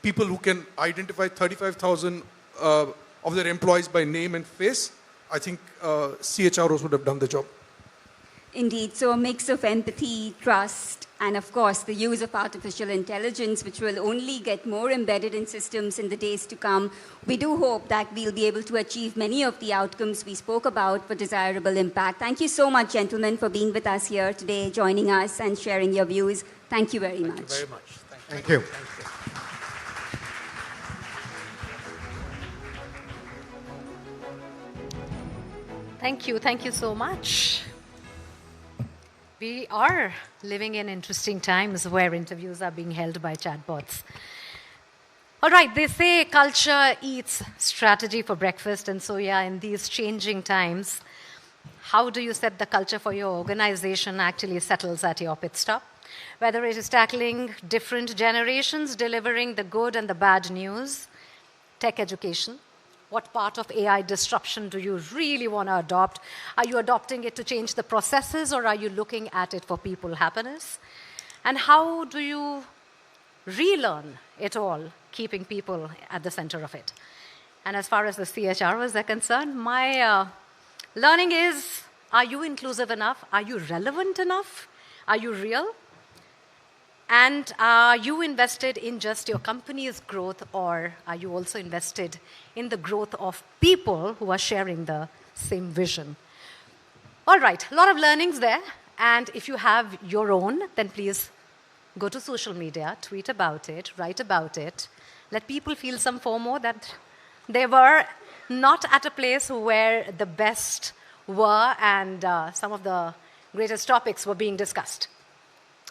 people who can identify 35,000 of their employees by name and face, I think CHROs would have done the job. Indeed. So a mix of empathy, trust, and of course the use of artificial intelligence, which will only get more embedded in systems in the days to come. We do hope that we'll be able to achieve many of the outcomes we spoke about for desirable impact. Thank you so much, gentlemen, for being with us here today, joining us and sharing your views. Thank you very much. Thank you very much. Thank you. Thank you so much. We are living in interesting times where interviews are being held by chatbots. All right, they say culture eats strategy for breakfast, and so yeah, in these changing times, how do you set the culture for your organization actually settles at your pit stop? Whether it is tackling different generations, delivering the good and the bad news, tech education. What part of AI disruption do you really want to adopt? Are you adopting it to change the processes, or are you looking at it for people happiness? And how do you relearn it all, keeping people at the center of it? And as far as the CHROs are concerned, my learning is, are you inclusive enough? Are you relevant enough? Are you real? And are you invested in just your company's growth, or are you also invested in the growth of people who are sharing the same vision? All right, a lot of learnings there. And if you have your own, then please go to social media, tweet about it, write about it. Let people feel some FOMO that they were not at a place where the best were and some of the greatest topics were being discussed.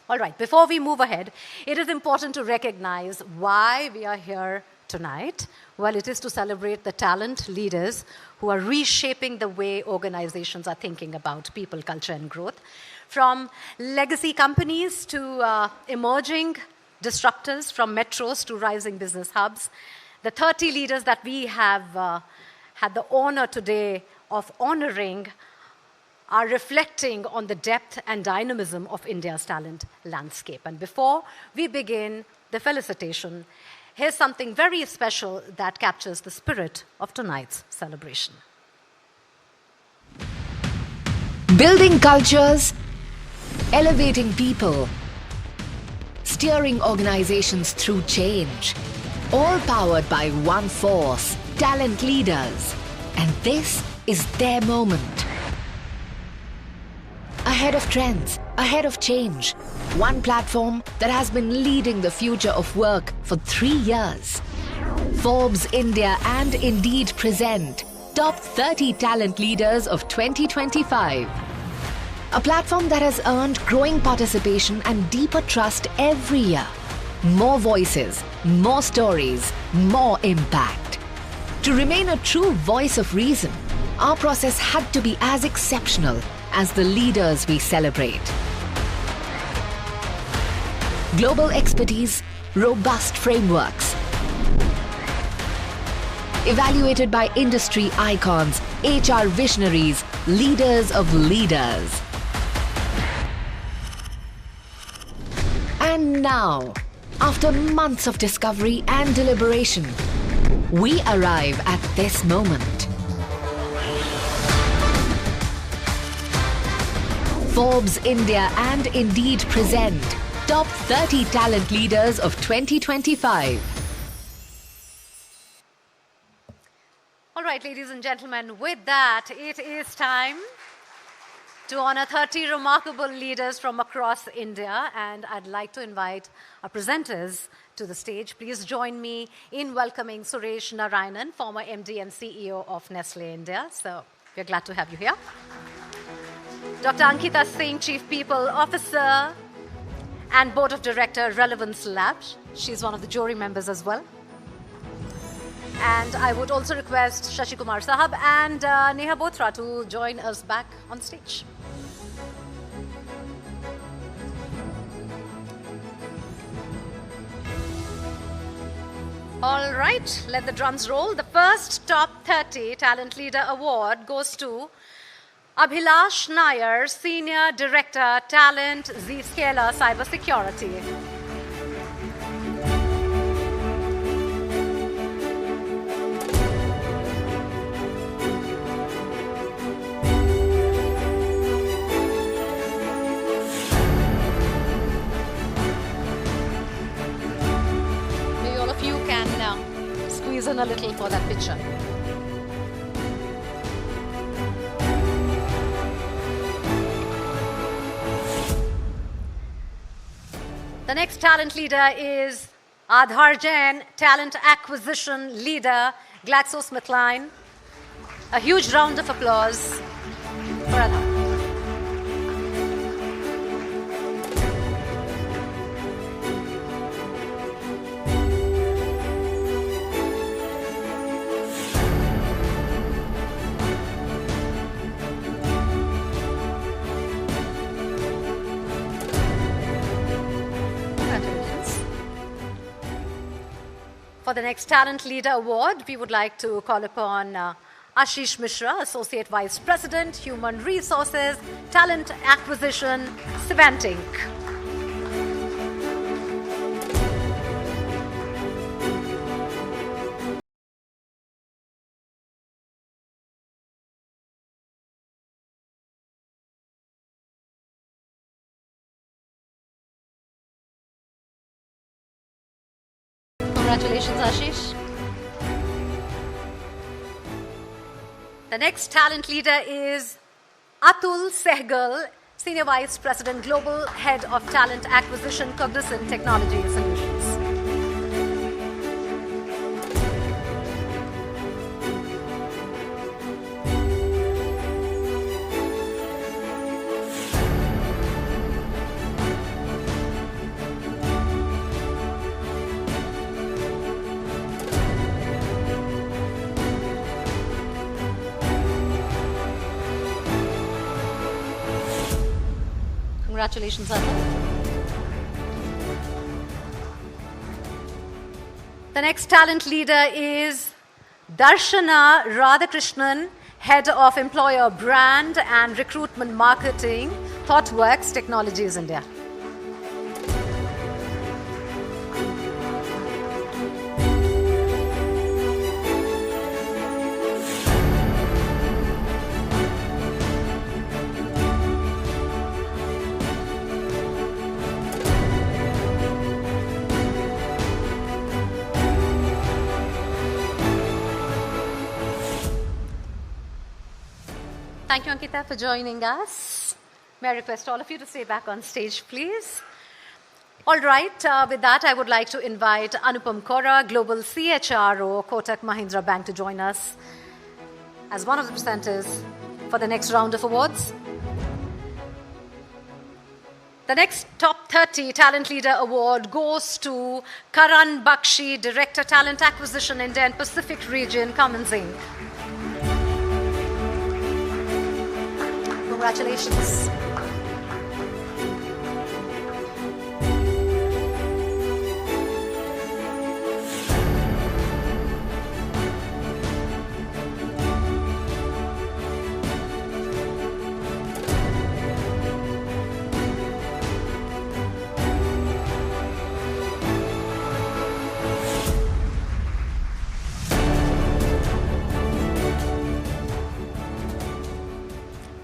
All right, before we move ahead, it is important to recognize why we are here tonight. Well, it is to celebrate the talent leaders who are reshaping the way organizations are thinking about people, culture, and growth. From legacy companies to emerging disruptors, from metros to rising business hubs, the 30 leaders that we have had the honor today of honoring are reflecting on the depth and dynamism of India's talent landscape. And before we begin the felicitation, here's something very special that captures the spirit of tonight's celebration. Building cultures, elevating people, steering organizations through change, all powered by one force, talent leaders. And this is their moment. A ahead of trends, ahead of change. One platform that has been leading the future of work for 3 years. Forbes India and Indeed present Top 30 Talent Leaders of 2025. A platform that has earned growing participation and deeper trust every year. More voices, more stories, more impact. To remain a true voice of reason, our process had to be as exceptional as the leaders we celebrate. Global expertise, robust frameworks. Evaluated by industry icons, HR visionaries, leaders of leaders. And now, after months of discovery and deliberation, we arrive at this moment. Forbes India and Indeed present Top 30 Talent Leaders of 2025. All right, ladies and gentlemen, with that, it is time to honor 30 remarkable leaders from across India, and I'd like to invite our presenters to the stage. Please join me in welcoming Suresh Narayanan, former MD and CEO of Nestle India. So we're glad to have you here. Dr. Ankita Singh, Chief People Officer and Board of Director, Relevance Lab. She's one of the jury members as well. And I would also request Shashi Kumar Sahab and Neha Bothra to join us back on stage. All right, let the drums roll. The first Top 30 Talent Leader Award goes to Abhilash Nair, Senior Director, Talent, Zscaler Cybersecurity. Maybe all of you can squeeze in a little for that picture. The next talent leader is Aadhar Jain, Talent Acquisition Leader, GlaxoSmithKline. A huge round of applause for Aadhar. For the next Talent Leader Award, we would like to call upon Ashish Mishra, Associate Vice President, Human Resources, Talent Acquisition, Civenting. Congratulations, Ashish. The next talent leader is Atul Sehgal, Senior Vice President, Global Head of Talent Acquisition, Cognizant Technology Solutions. Congratulations, Atul. The next talent leader is Darshana Radhakrishnan, Head of Employer Brand and Recruitment Marketing, ThoughtWorks Technologies India. Thank you, Ankita, for joining us. May I request all of you to stay back on stage, please? All right, with that, I would like to invite Anupam Kora, Global CHRO, Kotak Mahindra Bank, to join us as one of the presenters for the next round of awards. The next Top 30 Talent Leader Award goes to Karan Bakshi, Director Talent Acquisition, India and Pacific Region, Cummins Inc. Congratulations.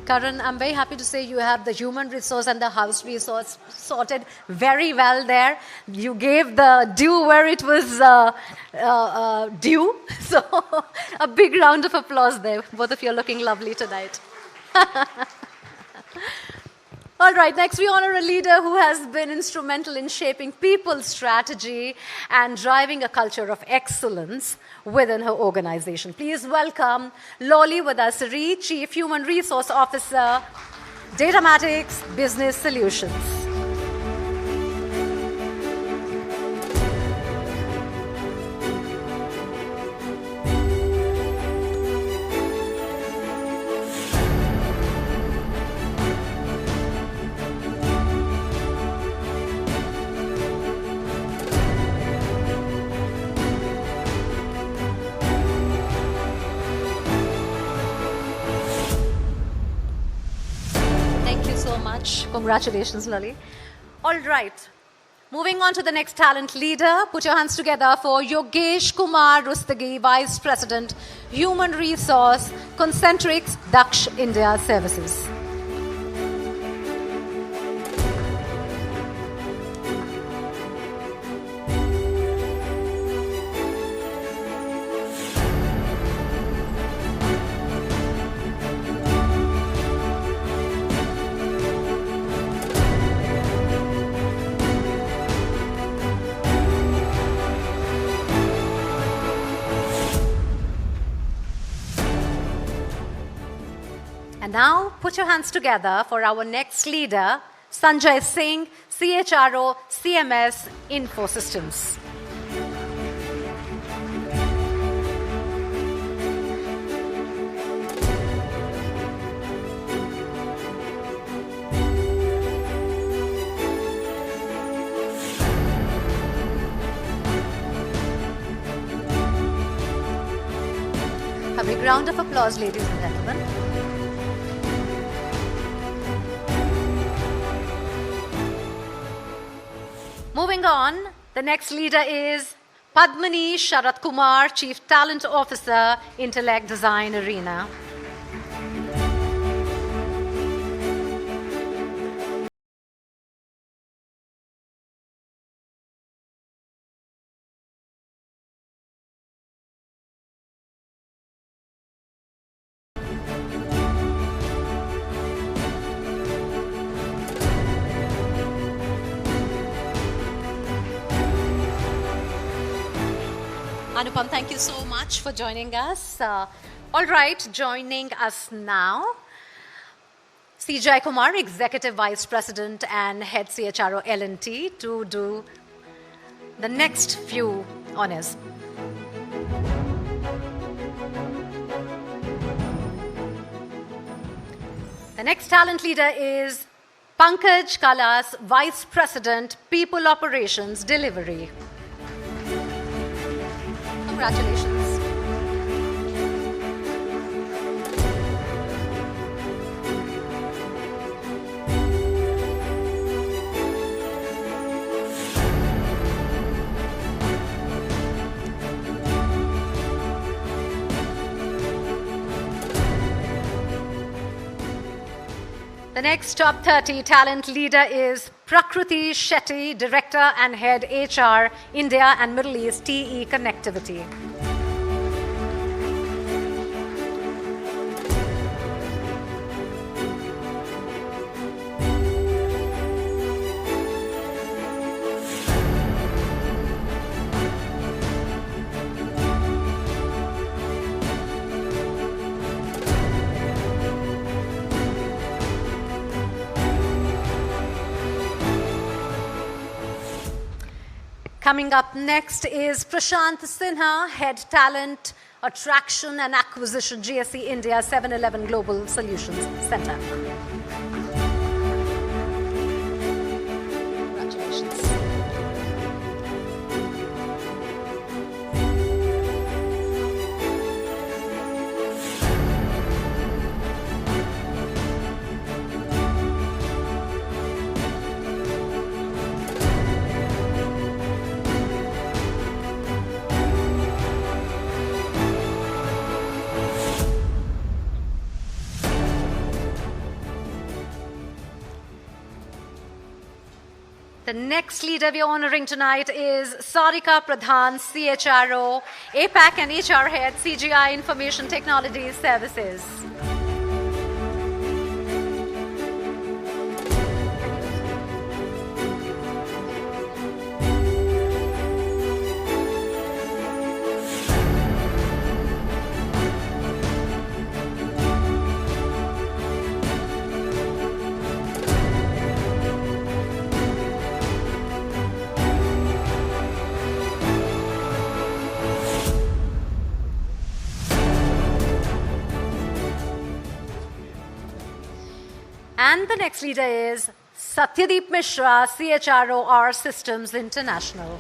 Karan, I'm very happy to say you have the human resource and the house resource sorted very well there. You gave the due where it was due. So a big round of applause there. Both of you are looking lovely tonight. All right, next we honor a leader who has been instrumental in shaping people's strategy and driving a culture of excellence within her organization. Please welcome Loli Vadasari, Chief Human Resource Officer, Datamatics Business Solutions. Congratulations, Lali. All right. Moving on to the next talent leader. Put your hands together for Yogesh Kumar Rustagi, Vice President, Human Resource, Concentrix, Daksh India Services. And now, put your hands together for our next leader, Sanjay Singh, CHRO, CMS, Infosystems. A big round of applause, ladies and gentlemen. Moving on, the next leader is Padmani Sharat Kumar, Chief Talent Officer, Intellect Design Arena. Anupam, thank you so much for joining us. All right, joining us now, CJ Kumar, Executive Vice President and Head CHRO L&T, to do the next few honors. The next talent leader is Pankaj Kalas, Vice President, People Operations Delivery. Congratulations. The next top 30 talent leader is Prakriti Shetty, Director and Head HR, India and Middle East TE Connectivity. Coming up next is Prashant Sinha, Head Talent, Attraction and Acquisition, GSC India 711 Global Solutions Center. Congratulations. The next leader we are honoring tonight is Sarika Pradhan, CHRO, APAC and HR Head, CGI Information Technology Services. And the next leader is Satyadeep Mishra, CHRO, R Systems International.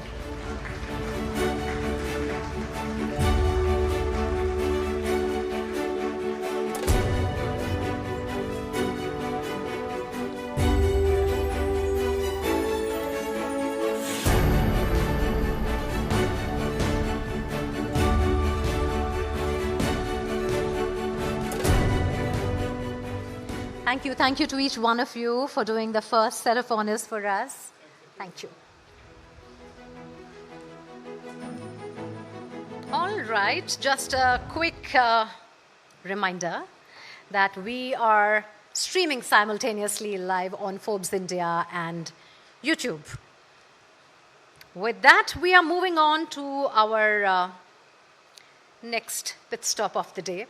Thank you to each one of you for doing the first set of honors for us. Thank you. All right, just a quick reminder that we are streaming simultaneously live on Forbes India and YouTube. With that, we are moving on to our next pit stop of the day.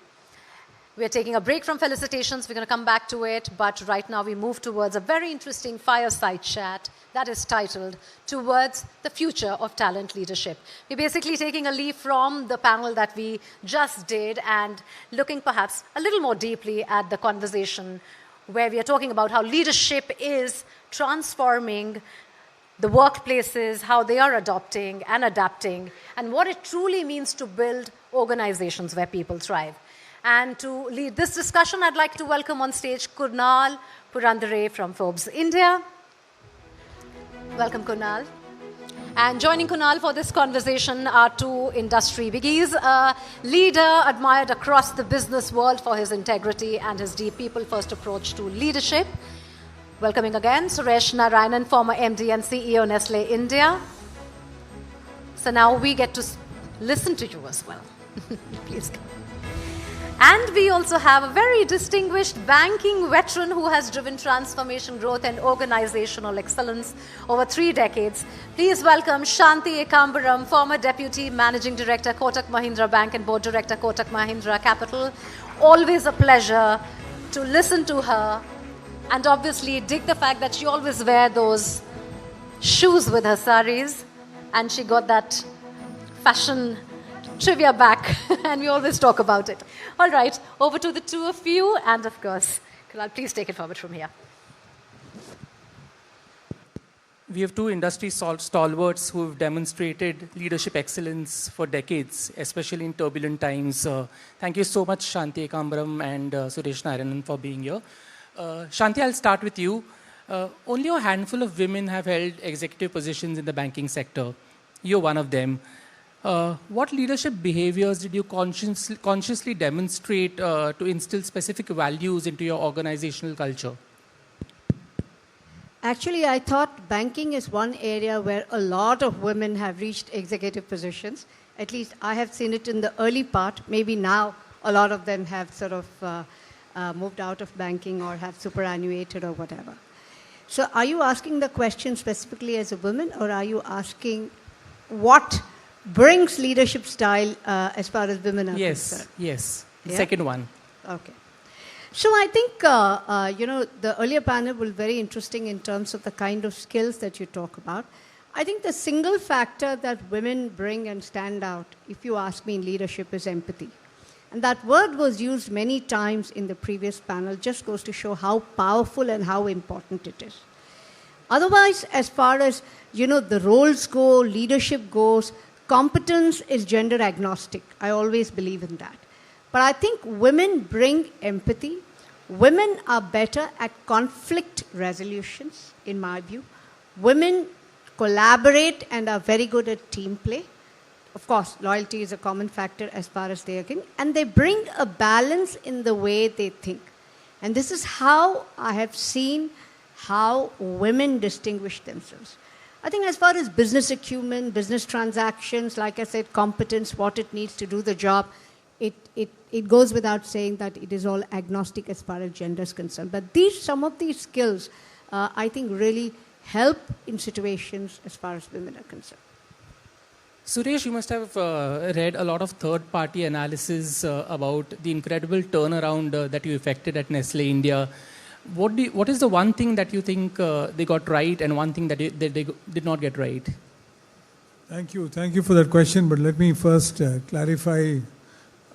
We're taking a break from felicitations. We're going to come back to it. But right now, we move towards a very interesting fireside chat that is titled Towards the Future of Talent Leadership. We're basically taking a leaf from the panel that we just did and looking perhaps a little more deeply at the conversation where we are talking about how leadership is transforming the workplaces, how they are adopting and adapting, and what it truly means to build organizations where people thrive. And to lead this discussion, I'd like to welcome on stage Kunal Purandare from Forbes India. Welcome, Kunal. And joining Kunal for this conversation are two industry biggies, a leader admired across the business world for his integrity and his deep people-first approach to leadership. Welcoming again, Suresh Narayanan, former MD and CEO Nestle India. So now we get to listen to you as well. Please come. And we also have a very distinguished banking veteran who has driven transformation, growth, and organizational excellence over 3 decades. Please welcome Shanti Ekambaram, former Deputy Managing Director, Kotak Mahindra Bank and Board Director, Kotak Mahindra Capital. Always a pleasure to listen to her and obviously dig the fact that she always wears those shoes with her saris and she got that fashion trivia back and we always talk about it. All right, over to the two of you and of course, Kunal, please take it forward from here. We have two industry stalwarts who have demonstrated leadership excellence for decades, especially in turbulent times. Thank you so much, Shanti Ekambaram and Suresh Narayanan for being here. Shanti, I'll start with you. Only a handful of women have held executive positions in the banking sector. You're one of them. What leadership behaviors did you consciously demonstrate to instill specific values into your organizational culture? Actually, I thought banking is one area where a lot of women have reached executive positions. At least I have seen it in the early part. Maybe now a lot of them have sort of moved out of banking or have superannuated or whatever. So are you asking the question specifically as a woman, or are you asking what brings leadership style as far as women are concerned? Yes. Yeah? Second one. Okay. So I think, the earlier panel was very interesting in terms of the kind of skills that you talk about. I think the single factor that women bring and stand out, if you ask me, in leadership is empathy. And that word was used many times in the previous panel, just goes to show how powerful and how important it is. Otherwise, as far as, the roles go, leadership goes, competence is gender agnostic. I always believe in that. But I think women bring empathy. Women are better at conflict resolutions, in my view. Women collaborate and are very good at team play. Of course, loyalty is a common factor as far as they are concerned. And they bring a balance in the way they think. And this is how I have seen how women distinguish themselves. I think as far as business acumen, business transactions, like I said, competence, what it needs to do the job, it goes without saying that it is all agnostic as far as gender is concerned. But some of these skills, I think, really help in situations as far as women are concerned. Suresh, you must have read a lot of third-party analysis about the incredible turnaround that you effected at Nestle India. What is the one thing that you think they got right and one thing that they did not get right? Thank you. Thank you for that question. But let me first clarify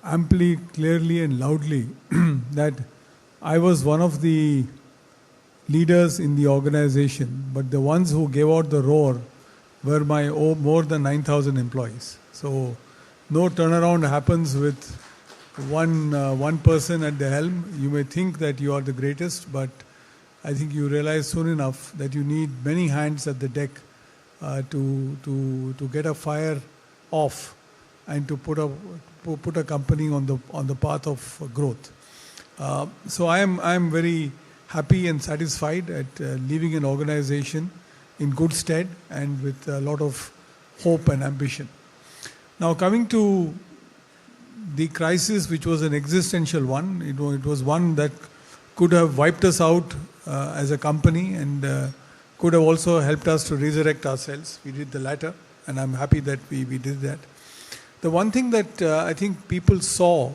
amply, clearly and loudly that I was one of the leaders in the organization, but the ones who gave out the roar were my more than 9,000 employees. So no turnaround happens with one person at the helm. You may think that you are the greatest, but I think you realize soon enough that you need many hands at the deck to get a fire off and to put a company on the path of growth. So I am very happy and satisfied at leaving an organization in good stead and with a lot of hope and ambition. Now coming to the crisis, which was an existential one, it was one that could have wiped us out as a company and could have also helped us to resurrect ourselves. We did the latter, and I'm happy that we did that. The one thing that I think people saw,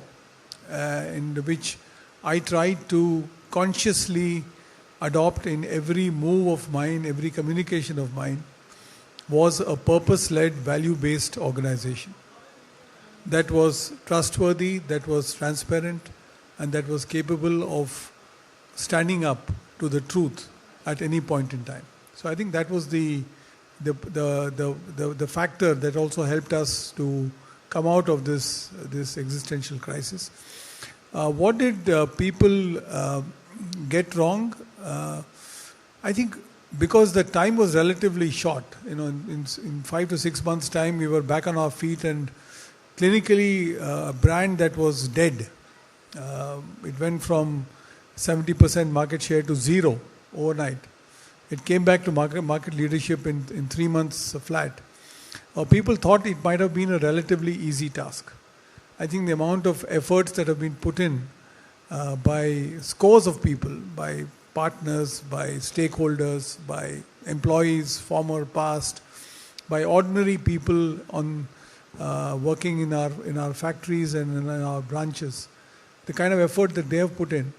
in which I tried to consciously adopt in every move of mine, every communication of mine, was a purpose-led, value-based organization that was trustworthy, that was transparent, and that was capable of standing up to the truth at any point in time. So I think that was the factor that also helped us to come out of this existential crisis. What did people get wrong? I think because the time was relatively short, in 5 to 6 months' time, we were back on our feet, and clinically, a brand that was dead, it went from 70% market share to 0 overnight. It came back to market leadership in 3 months flat. People thought it might have been a relatively easy task. I think the amount of efforts that have been put in by scores of people, by partners, by stakeholders, by employees, former, past, by ordinary people on working in our factories and in our branches, the kind of effort that they have put in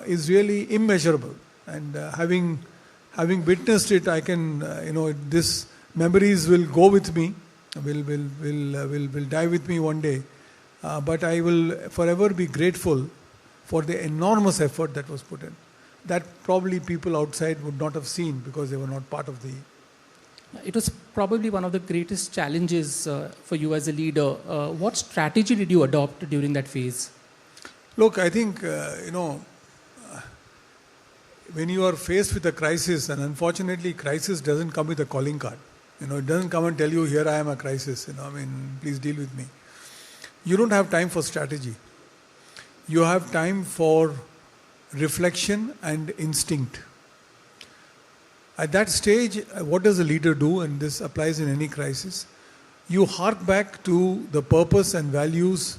is really immeasurable. And having witnessed it, I can, this memories will go with me, will die with me one day. But I will forever be grateful for the enormous effort that was put in. That probably people outside would not have seen because they were not part of the... It was probably one of the greatest challenges for you as a leader. What strategy did you adopt during that phase? Look, I think, when you are faced with a crisis, and unfortunately crisis doesn't come with a calling card. It doesn't come and tell you, here I am a crisis, please deal with me. You don't have time for strategy. You have time for reflection and instinct. At that stage, what does a leader do? And this applies in any crisis. You hark back to the purpose and values,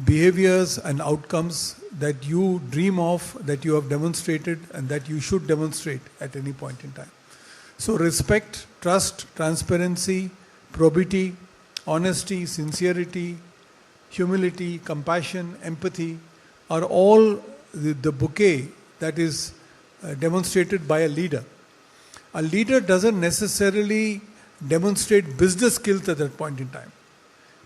behaviors and outcomes that you dream of, that you have demonstrated, and that you should demonstrate at any point in time. So respect, trust, transparency, probity, honesty, sincerity, humility, compassion, empathy are all the bouquet that is demonstrated by a leader. A leader doesn't necessarily demonstrate business skills at that point in time.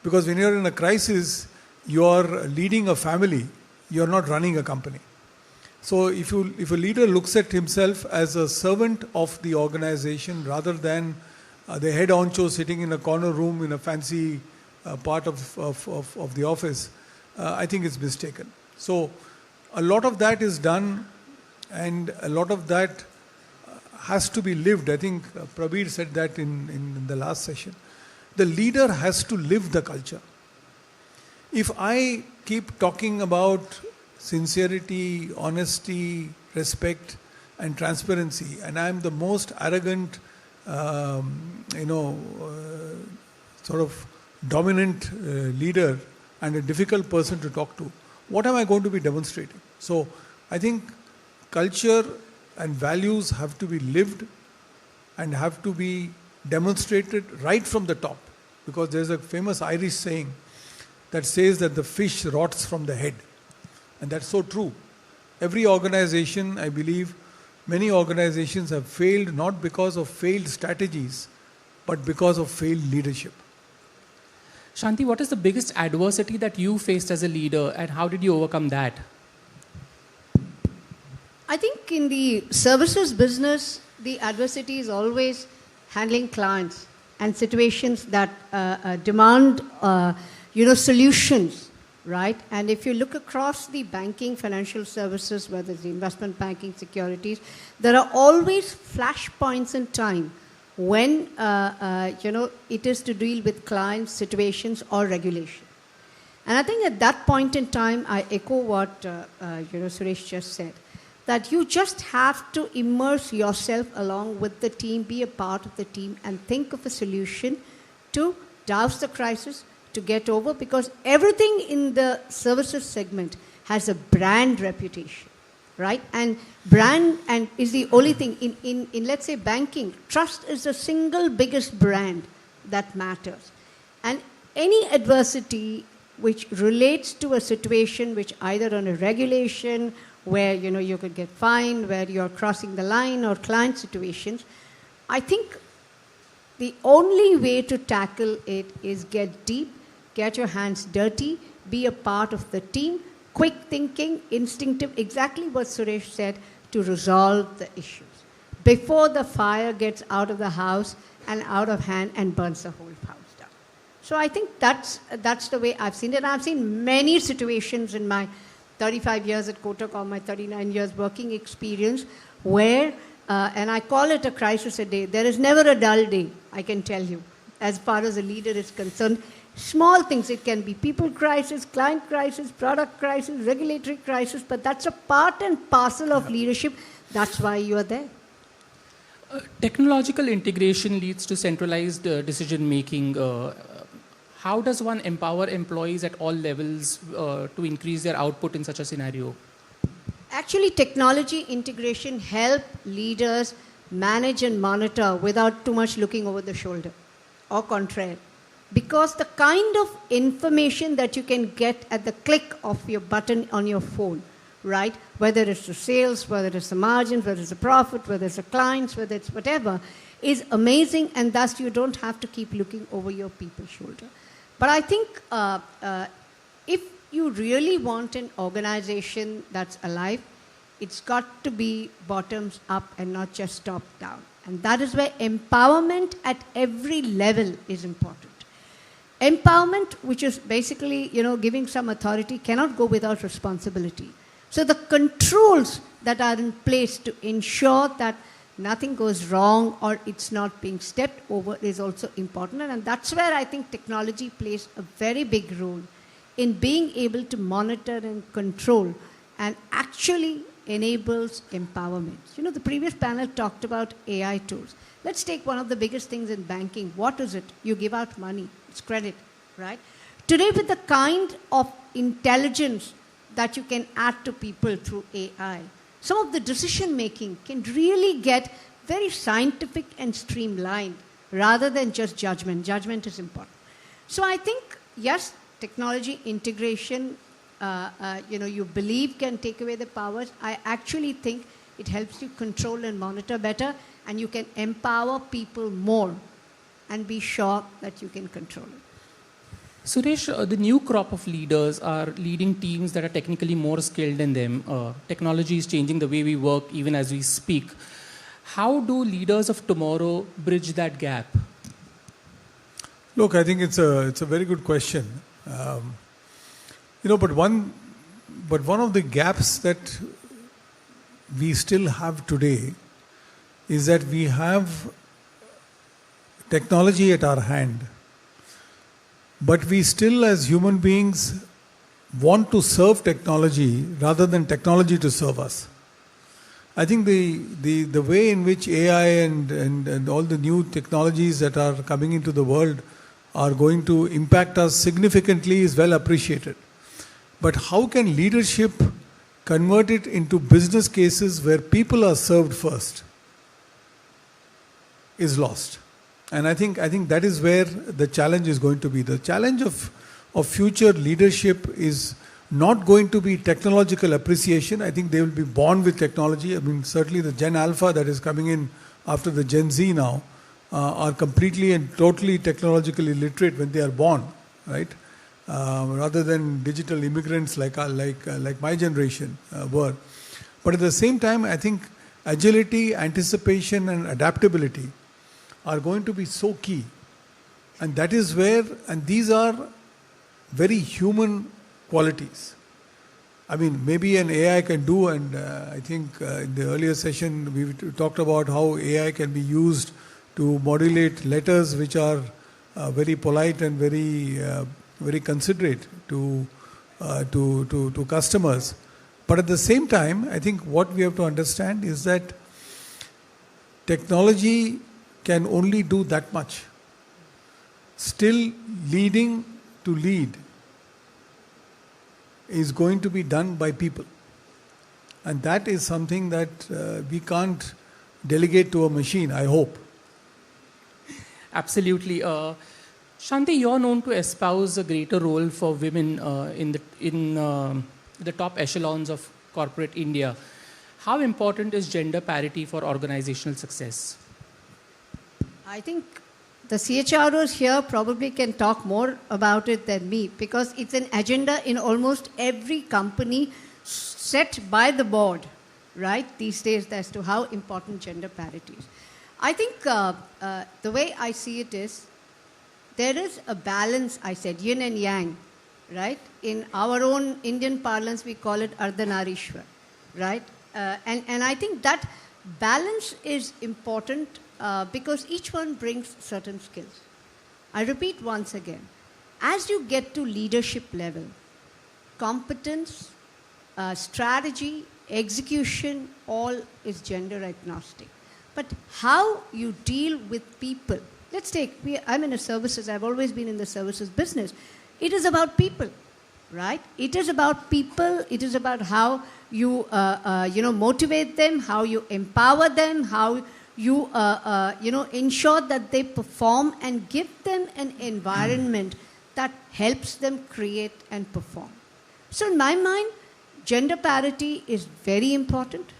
Because when you're in a crisis, you're leading a family, you're not running a company. So if a leader looks at himself as a servant of the organization rather than the head honcho sitting in a corner room in a fancy part of the office, I think it's mistaken. So a lot of that is done, and a lot of that has to be lived. I think Prabir said that in the last session. The leader has to live the culture. If I keep talking about sincerity, honesty, respect, and transparency, and I'm the most arrogant, sort of dominant leader and a difficult person to talk to, what am I going to be demonstrating? So I think culture and values have to be lived and have to be demonstrated right from the top. Because there's a famous Irish saying that says that the fish rots from the head. And that's so true. Every organization, I believe, many organizations have failed not because of failed strategies, but because of failed leadership. Shanti, what is the biggest adversity that you faced as a leader, and how did you overcome that? I think in the services business, the adversity is always handling clients and situations that demand, solutions, right? And if you look across the banking, financial services, whether it's the investment banking, securities, there are always flash points in time when, it is to deal with clients, situations, or regulation. And I think at that point in time, I echo what, Suresh just said, that you just have to immerse yourself along with the team, be a part of the team, and think of a solution to douse the crisis, to get over, because everything in the services segment has a brand reputation, right? And brand is the only thing. In let's say, banking, trust is the single biggest brand that matters. And any adversity which relates to a situation which either on a regulation where you could get fined, where you're crossing the line, or client situations, I think the only way to tackle it is get deep, get your hands dirty, be a part of the team, quick thinking, instinctive, exactly what Suresh said, to resolve the issues before the fire gets out of the house and out of hand and burns the whole house down. So I think that's the way I've seen it. I've seen many situations in my 35 years at Kotak, or my 39 years working experience, where, and I call it a crisis a day, there is never a dull day, I can tell you, as far as a leader is concerned. Small things, it can be people crisis, client crisis, product crisis, regulatory crisis, but that's a part and parcel of leadership. That's why you are there. Technological integration leads to centralized decision making. How does one empower employees at all levels to increase their output in such a scenario? Actually, technology integration help leaders manage and monitor without too much looking over the shoulder, or contrary. Because the kind of information that you can get at the click of your button on your phone, right? Whether it's the sales, whether it's the margins, whether it's the profit, whether it's the clients, whether it's whatever, is amazing, and thus you don't have to keep looking over your people's shoulder. But I think if you really want an organization that's alive, it's got to be bottoms up and not just top down. And that is where empowerment at every level is important. Empowerment, which is basically, giving some authority, cannot go without responsibility. So the controls that are in place to ensure that nothing goes wrong or it's not being stepped over is also important. And that's where I think technology plays a very big role in being able to monitor and control, and actually enables empowerment. The previous panel talked about AI tools. Let's take one of the biggest things in banking. What is it? You give out money. It's credit, right? Today, with the kind of intelligence that you can add to people through AI, some of the decision making can really get very scientific and streamlined rather than just judgment. Judgment is important. So I think, yes, technology integration, you believe can take away the powers. I actually think it helps you control and monitor better. and you can empower people more and be sure that you can control it. Suresh, the new crop of leaders are leading teams that are technically more skilled than them. Technology is changing the way we work even as we speak. How do leaders of tomorrow bridge that gap? Look, I think it's a very good question. But one of the gaps that we still have today is that we have technology at our hand, but we still as human beings want to serve technology rather than technology to serve us. I think the way in which AI and all the new technologies that are coming into the world are going to impact us significantly is well appreciated. But how can leadership convert it into business cases where people are served first is lost. And I think that is where the challenge is going to be. The challenge of future leadership is not going to be technological appreciation. I think they will be born with technology. I mean, certainly the Gen Alpha that is coming in after the Gen Z now are completely and totally technologically literate when they are born, right? Rather than digital immigrants like my generation were. But at the same time, I think agility, anticipation, and adaptability are going to be so key. And that is where, and these are very human qualities. I mean, maybe an AI can do, and I think in the earlier session we talked about how AI can be used to modulate letters which are very polite and very considerate to customers. But at the same time, I think what we have to understand is that technology can only do that much. Still, leading to lead is going to be done by people. And that is something that we can't delegate to a machine, I hope. Absolutely. Shanti, you're known to espouse a greater role for women in the top echelons of corporate India. How important is gender parity for organizational success? I think the CHROs here probably can talk more about it than me, because it's an agenda in almost every company set by the board, right, these days, as to how important gender parity is. I think the way I see it is, there is a balance, I said, yin and yang, right? In our own Indian parlance, we call it Ardhanarishwar, right? And I think that balance is important because each one brings certain skills. I repeat once again, as you get to leadership level, competence, strategy, execution, all is gender agnostic. But how you deal with people, let's take, I'm in the services, I've always been in the services business. It is about people, right? It is about people. It is about how you, motivate them, how you empower them, how you, ensure that they perform and give them an environment that helps them create and perform. So in my mind, gender parity is very important.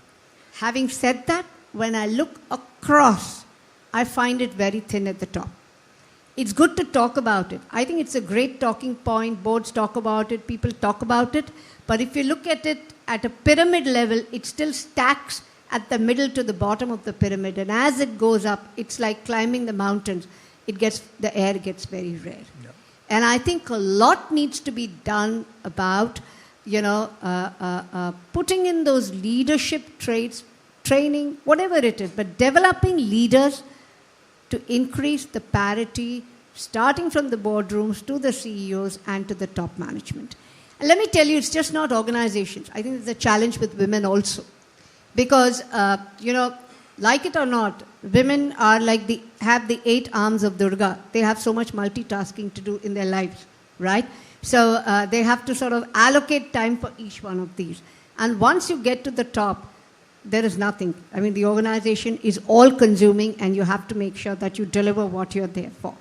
Having said that, when I look across, I find it very thin at the top. It's good to talk about it. I think it's a great talking point. Boards talk about it, people talk about it. But if you look at it at a pyramid level, it still stacks at the middle to the bottom of the pyramid. And as it goes up, it's like climbing the mountains. The air gets very rare. Yeah. And I think a lot needs to be done about, putting in those leadership traits, training, whatever it is, but developing leaders to increase the parity, starting from the boardrooms to the CEOs and to the top management. And let me tell you, it's just not organizations. I think there's a challenge with women also. Because, like it or not, women are have the 8 arms of Durga. They have so much multitasking to do in their lives, right? So they have to sort of allocate time for each one of these. And once you get to the top, there is nothing. I mean, the organization is all-consuming, and you have to make sure that you deliver what you're there for.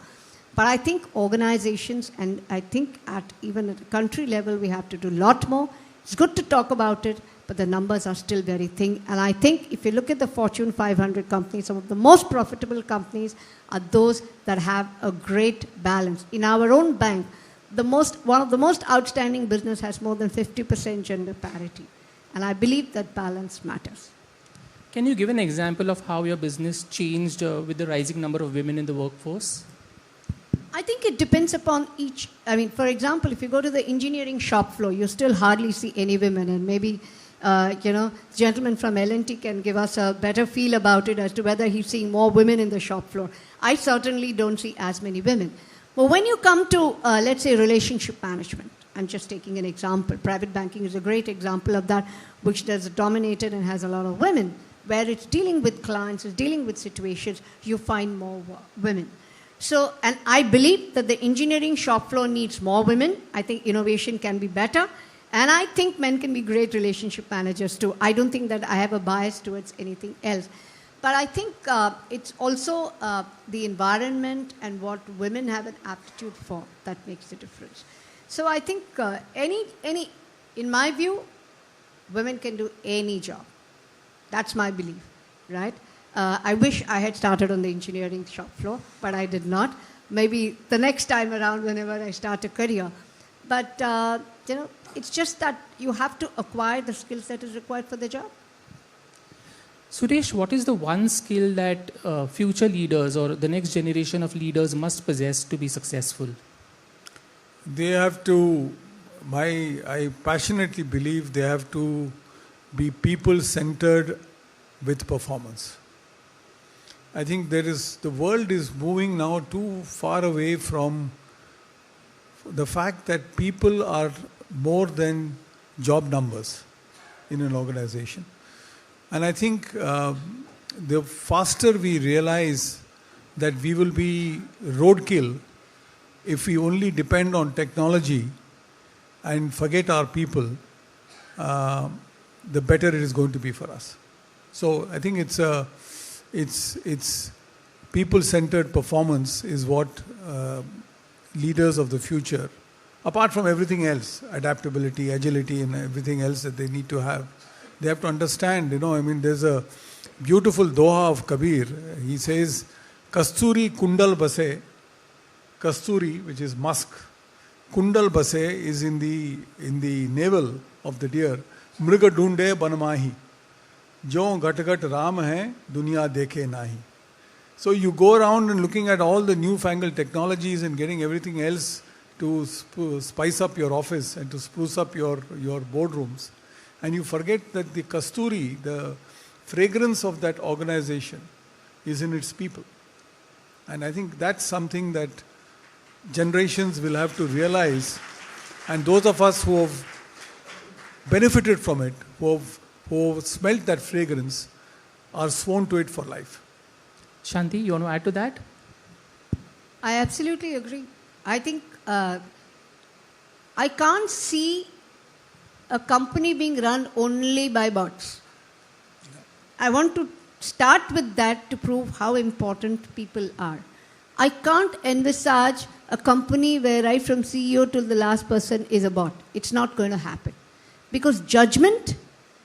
But I think organizations, and I think even at the country level, we have to do a lot more. It's good to talk about it, but the numbers are still very thin. And I think if you look at the Fortune 500 companies, some of the most profitable companies are those that have a great balance. In our own bank, one of the most outstanding business has more than 50% gender parity. And I believe that balance matters. Can you give an example of how your business changed with the rising number of women in the workforce? I think it depends upon each. I mean, for example, if you go to the engineering shop floor, you still hardly see any women. And maybe, the gentleman from L&T can give us a better feel about it as to whether he's seeing more women in the shop floor. I certainly don't see as many women. But when you come to, let's say, relationship management, I'm just taking an example. Private banking is a great example of that, which is dominated and has a lot of women. Where it's dealing with clients, it's dealing with situations, you find more women. So, and I believe that the engineering shop floor needs more women. I think innovation can be better. And I think men can be great relationship managers too. I don't think that I have a bias towards anything else. But I think it's also the environment and what women have an aptitude for that makes the difference. So I think in my view, women can do any job. That's my belief, right? I wish I had started on the engineering shop floor, but I did not. Maybe the next time around whenever I start a career. But, it's just that you have to acquire the skills that is required for the job. Suresh, what is the one skill that future leaders or the next generation of leaders must possess to be successful? They have to, I passionately believe they have to be people-centered with performance. I think the world is moving now too far away from the fact that people are more than job numbers in an organization. And I think the faster we realize that we will be roadkill if we only depend on technology and forget our people, the better it is going to be for us. So I think it's people-centered performance is what leaders of the future, apart from everything else, adaptability, agility, and everything else that they need to have, they have to understand. There's a beautiful doha of Kabir. He says, "Kasturi kundal base." Kasturi, which is musk. Kundal base is in the navel of the deer. Mriga dunde banmahi. Jo gat gat ram hai, dunya dekhe nahi. So you go around and looking at all the newfangled technologies and getting everything else to spice up your office and to spruce up your boardrooms. And you forget that the kasturi, the fragrance of that organization is in its people. And I think that's something that generations will have to realize. And those of us who have benefited from it, who have smelt that fragrance, are sworn to it for life. Shanti, you want to add to that? I absolutely agree. I think I can't see a company being run only by bots. I want to start with that to prove how important people are. I can't envisage a company where right from CEO to the last person is a bot. It's not going to happen. Because judgment,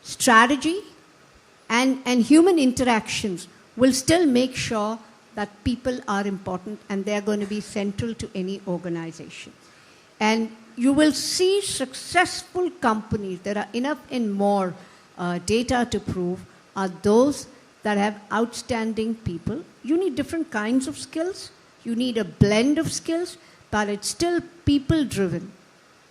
strategy, and human interactions will still make sure that people are important and they are going to be central to any organization. And you will see successful companies that are enough and more data to prove are those that have outstanding people. You need different kinds of skills. You need a blend of skills, but it's still people-driven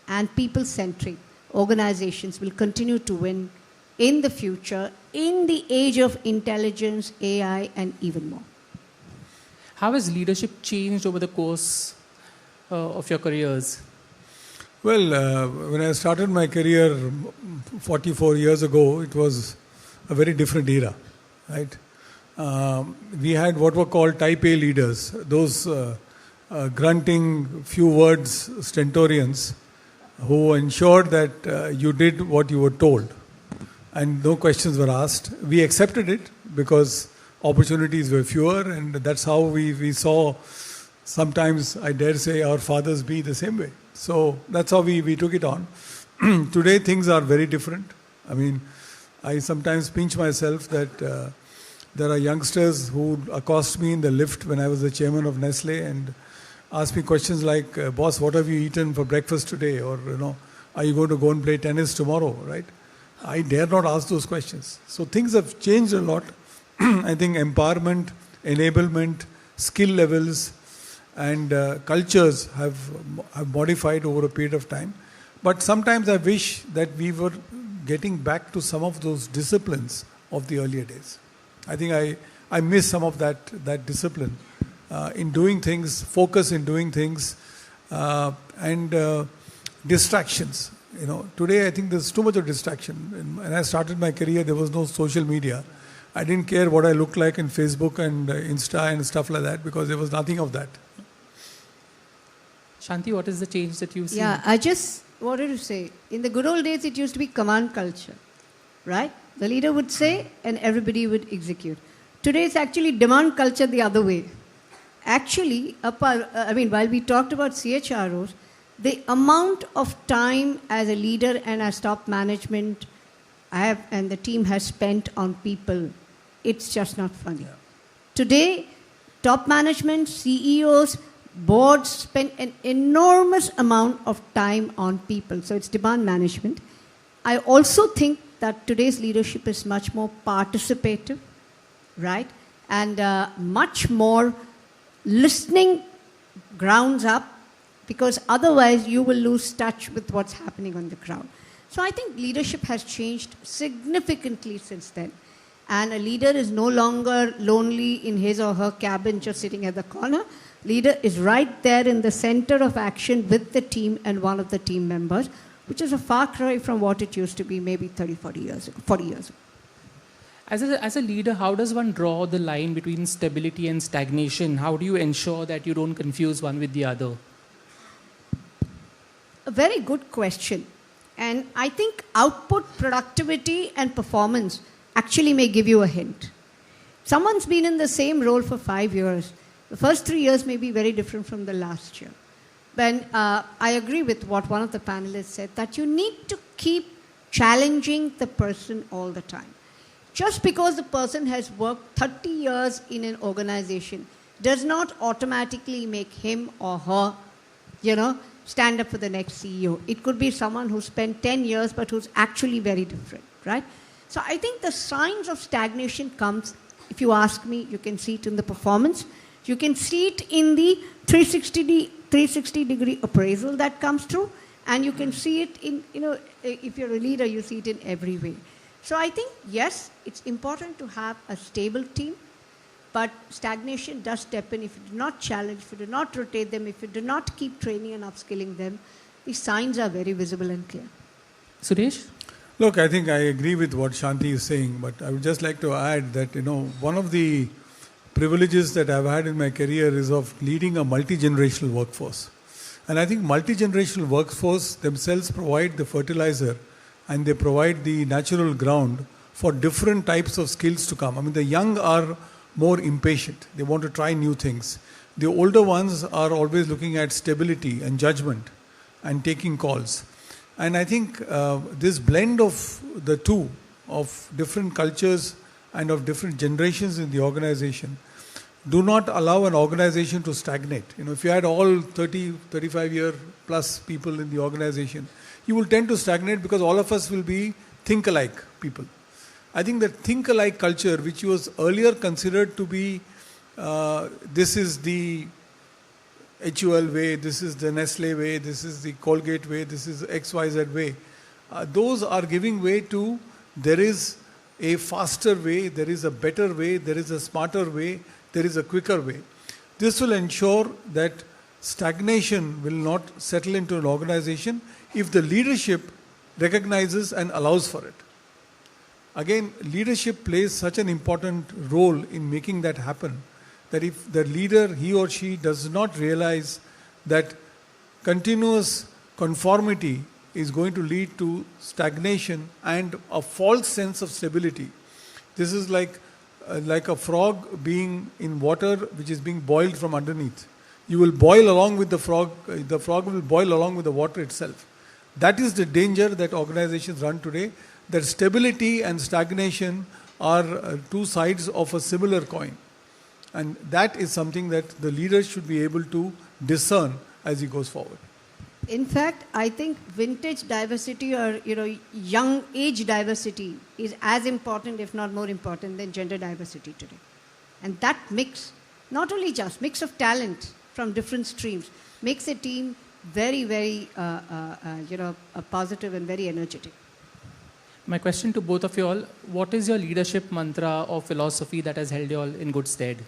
and people-centric. Organizations will continue to win in the future, in the age of intelligence, AI, and even more. How has leadership changed over the course of your careers? Well, when I started my career 44 years ago, it was a very different era, right? We had what were called type A leaders, those grunting, few words stentorians who ensured that you did what you were told and no questions were asked. We accepted it because opportunities were fewer, and that's how we saw sometimes, I dare say, our fathers be the same way. So that's how we took it on. Today things are very different. I mean, I sometimes pinch myself that there are youngsters who accost me in the lift when I was the chairman of Nestle and ask me questions like, boss, what have you eaten for breakfast today? Or, are you going to go and play tennis tomorrow, right? I dare not ask those questions. So things have changed a lot. I think empowerment, enablement, skill levels, and cultures have modified over a period of time. But sometimes I wish that we were getting back to some of those disciplines of the earlier days. I think I miss some of that discipline in doing things, focus in doing things, and distractions. Today I think there's too much of distraction. When I started my career, there was no social media. I didn't care what I looked like in Facebook and Insta and stuff like that because there was nothing of that. Shanti, what is the change that you've seen? Yeah, I just wanted to say, in the good old days, it used to be command culture, right? The leader would say and everybody would execute. Today, it's actually demand culture the other way. Actually, while we talked about CHROs, the amount of time as a leader and as top management and the team has spent on people, it's just not funny. Yeah. Today, top management, CEOs, boards spend an enormous amount of time on people. So it's demand management. I also think that today's leadership is much more participative, right? And much more listening grounds up, because otherwise you will lose touch with what's happening on the ground. So I think leadership has changed significantly since then. And a leader is no longer lonely in his or her cabin just sitting at the corner. Leader is right there in the center of action with the team and one of the team members, which is a far cry from what it used to be maybe 40 years ago. As a leader, how does one draw the line between stability and stagnation? How do you ensure that you don't confuse one with the other? A very good question. And I think output, productivity, and performance actually may give you a hint. Someone's been in the same role for 5 years. The first 3 years may be very different from the last year. But I agree with what one of the panelists said, that you need to keep challenging the person all the time. Just because the person has worked 30 years in an organization does not automatically make him or her, stand up for the next CEO. It could be someone who spent 10 years but who's actually very different, right? So I think the signs of stagnation comes, if you ask me, you can see it in the performance. You can see it in the 360-degree appraisal that comes through. And you can see it in, if you're a leader, you see it in every way. So I think, yes, it's important to have a stable team. But stagnation does step in if you do not challenge, if you do not rotate them, if you do not keep training and upskilling them. The signs are very visible and clear. Suresh? Look, I think I agree with what Shanti is saying, but I would just like to add that, one of the privileges that I've had in my career is of leading a multi-generational workforce. And I think multi-generational workforce themselves provide the fertilizer and they provide the natural ground for different types of skills to come. I mean, the young are more impatient. They want to try new things. The older ones are always looking at stability and judgment and taking calls. And I think this blend of the two, of different cultures and of different generations in the organization, do not allow an organization to stagnate. If you had all 30, 35-year plus people in the organization, you will tend to stagnate because all of us will be think-alike people. I think that think-alike culture, which was earlier considered to be, this is the HUL way, this is the Nestle way, this is the Colgate way, this is XYZ way. Those are giving way to, there is a faster way, there is a better way, there is a smarter way, there is a quicker way. This will ensure that stagnation will not settle into an organization if the leadership recognizes and allows for it. Again, leadership plays such an important role in making that happen, that if the leader, he or she, does not realize that continuous conformity is going to lead to stagnation and a false sense of stability. This is like a frog being in water which is being boiled from underneath. You will boil along with the frog will boil along with the water itself. That is the danger that organizations run today. that stability and stagnation are two sides of a similar coin. And that is something that the leader should be able to discern as he goes forward. In fact, I think vintage diversity or young age diversity is as important, if not more important, than gender diversity today. And that mix, not only just mix of talent from different streams, makes a team very, very positive and very energetic. My question to both of you all, what is your leadership mantra or philosophy that has held you all in good stead?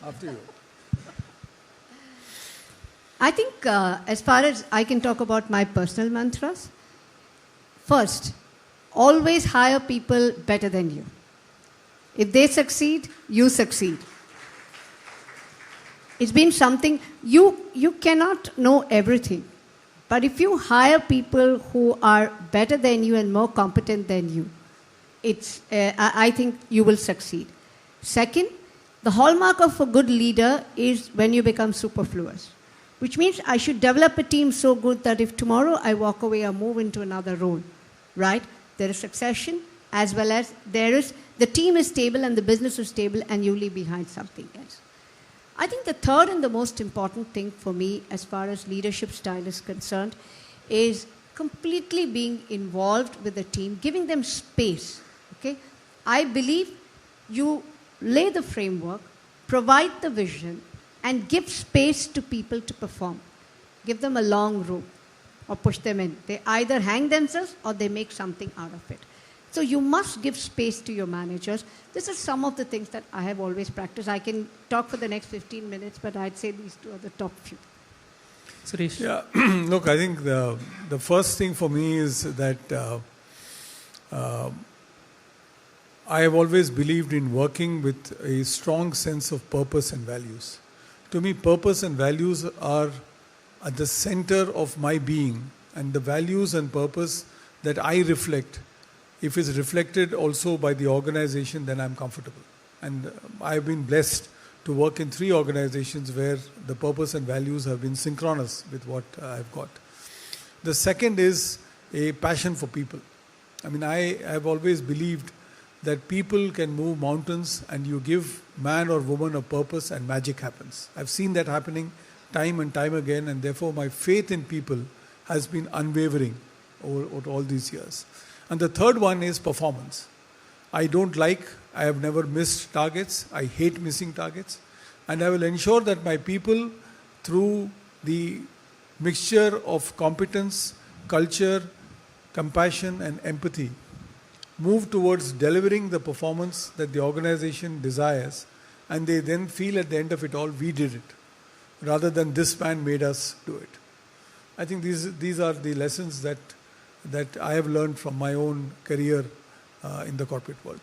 After you. I think as far as I can talk about my personal mantras, first, always hire people better than you. If they succeed, you succeed. It's been something, you cannot know everything. But if you hire people who are better than you and more competent than you, I think you will succeed. Second, the hallmark of a good leader is when you become superfluous, which means I should develop a team so good that if tomorrow I walk away or move into another role, right, there is succession as well as the team is stable and the business is stable and you leave behind something else. I think the third and the most important thing for me as far as leadership style is concerned is completely being involved with the team, giving them space. Okay? I believe you lay the framework, provide the vision, and give space to people to perform. Give them a long rope or push them in. They either hang themselves or they make something out of it. So you must give space to your managers. This is some of the things that I have always practiced. I can talk for the next 15 minutes, but I'd say these two are the top few. Suresh? Yeah, look, I think the first thing for me is that I have always believed in working with a strong sense of purpose and values. To me, purpose and values are at the center of my being, and the values and purpose that I reflect, if it's reflected also by the organization, then I'm comfortable. And I've been blessed to work in 3 organizations where the purpose and values have been synchronous with what I've got. The second is a passion for people. I mean, I have always believed that people can move mountains, and you give man or woman a purpose and magic happens. I've seen that happening time and time again, and therefore my faith in people has been unwavering over all these years. And the third one is performance. I have never missed targets. I hate missing targets. And I will ensure that my people, through the mixture of competence, culture, compassion, and empathy, move towards delivering the performance that the organization desires, and they then feel at the end of it all, we did it, rather than this man made us do it. I think these are the lessons that I have learned from my own career in the corporate world.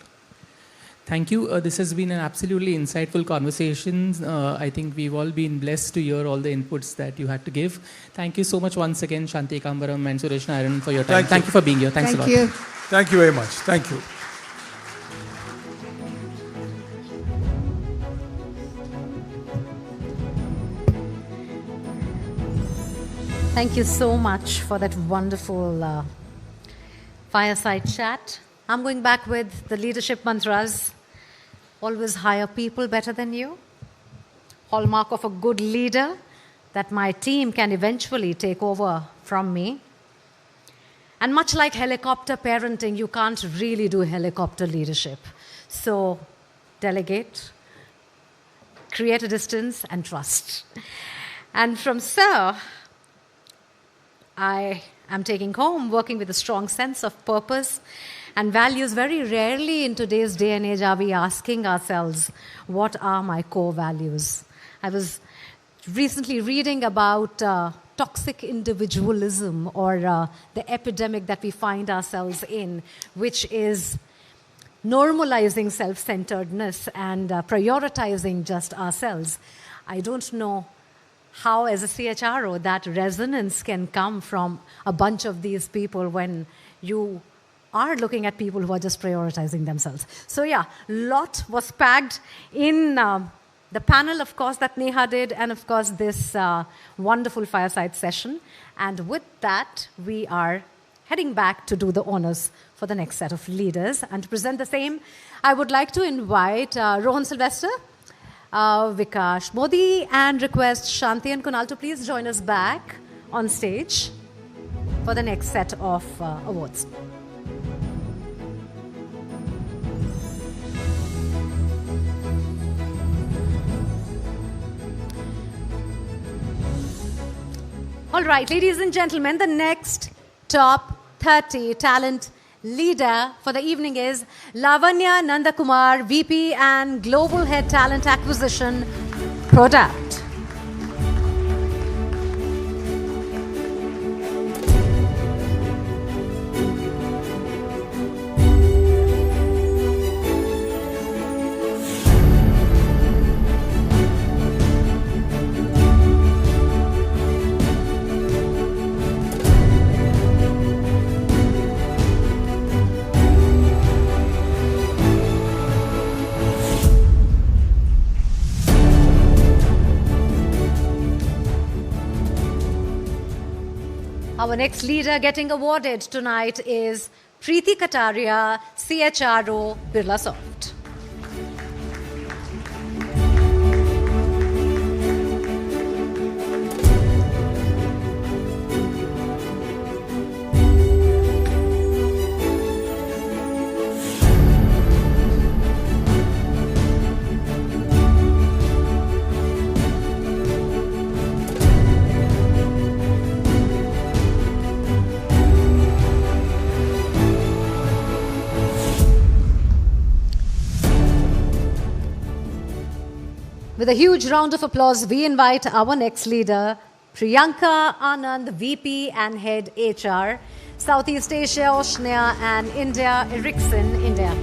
Thank you. This has been an absolutely insightful conversation. I think we've all been blessed to hear all the inputs that you had to give. Thank you so much once again, Shanti Ekambaram and Suresh Narayanan, for your time. Thank you for being here. Thanks a lot. Thank you. Thank you very much. Thank you. Thank you so much for that wonderful fireside chat. I'm going back with the leadership mantras. Always hire people better than you. Hallmark of a good leader, that my team can eventually take over from me. And much like helicopter parenting, you can't really do helicopter leadership. So delegate, create a distance, and trust. And from Sir, I am taking home working with a strong sense of purpose and values. Very rarely in today's day and age are we asking ourselves, what are my core values? I was recently reading about toxic individualism, or the epidemic that we find ourselves in, which is normalizing self-centeredness and prioritizing just ourselves. I don't know how, as a CHRO, that resonance can come from a bunch of these people when you are looking at people who are just prioritizing themselves. So yeah, lot was packed in the panel, of course, that Neha did, and of course this wonderful fireside session. And with that, we are heading back to do the honors for the next set of leaders. And to present the same, I would like to invite Rohan Sylvester, Vikash Modi, and request Shanti and Kunal to please join us back on stage for the next set of awards. All right, ladies and gentlemen, the next top 30 talent leader for the evening is Lavanya Nandakumar, VP and Global Head Talent Acquisition Product. Our next leader getting awarded tonight is Preeti Kataria, CHRO, Birlasoft. With a huge round of applause, we invite our next leader, Priyanka Anand, VP and Head HR, Southeast Asia, Oceania and India, Ericsson, India.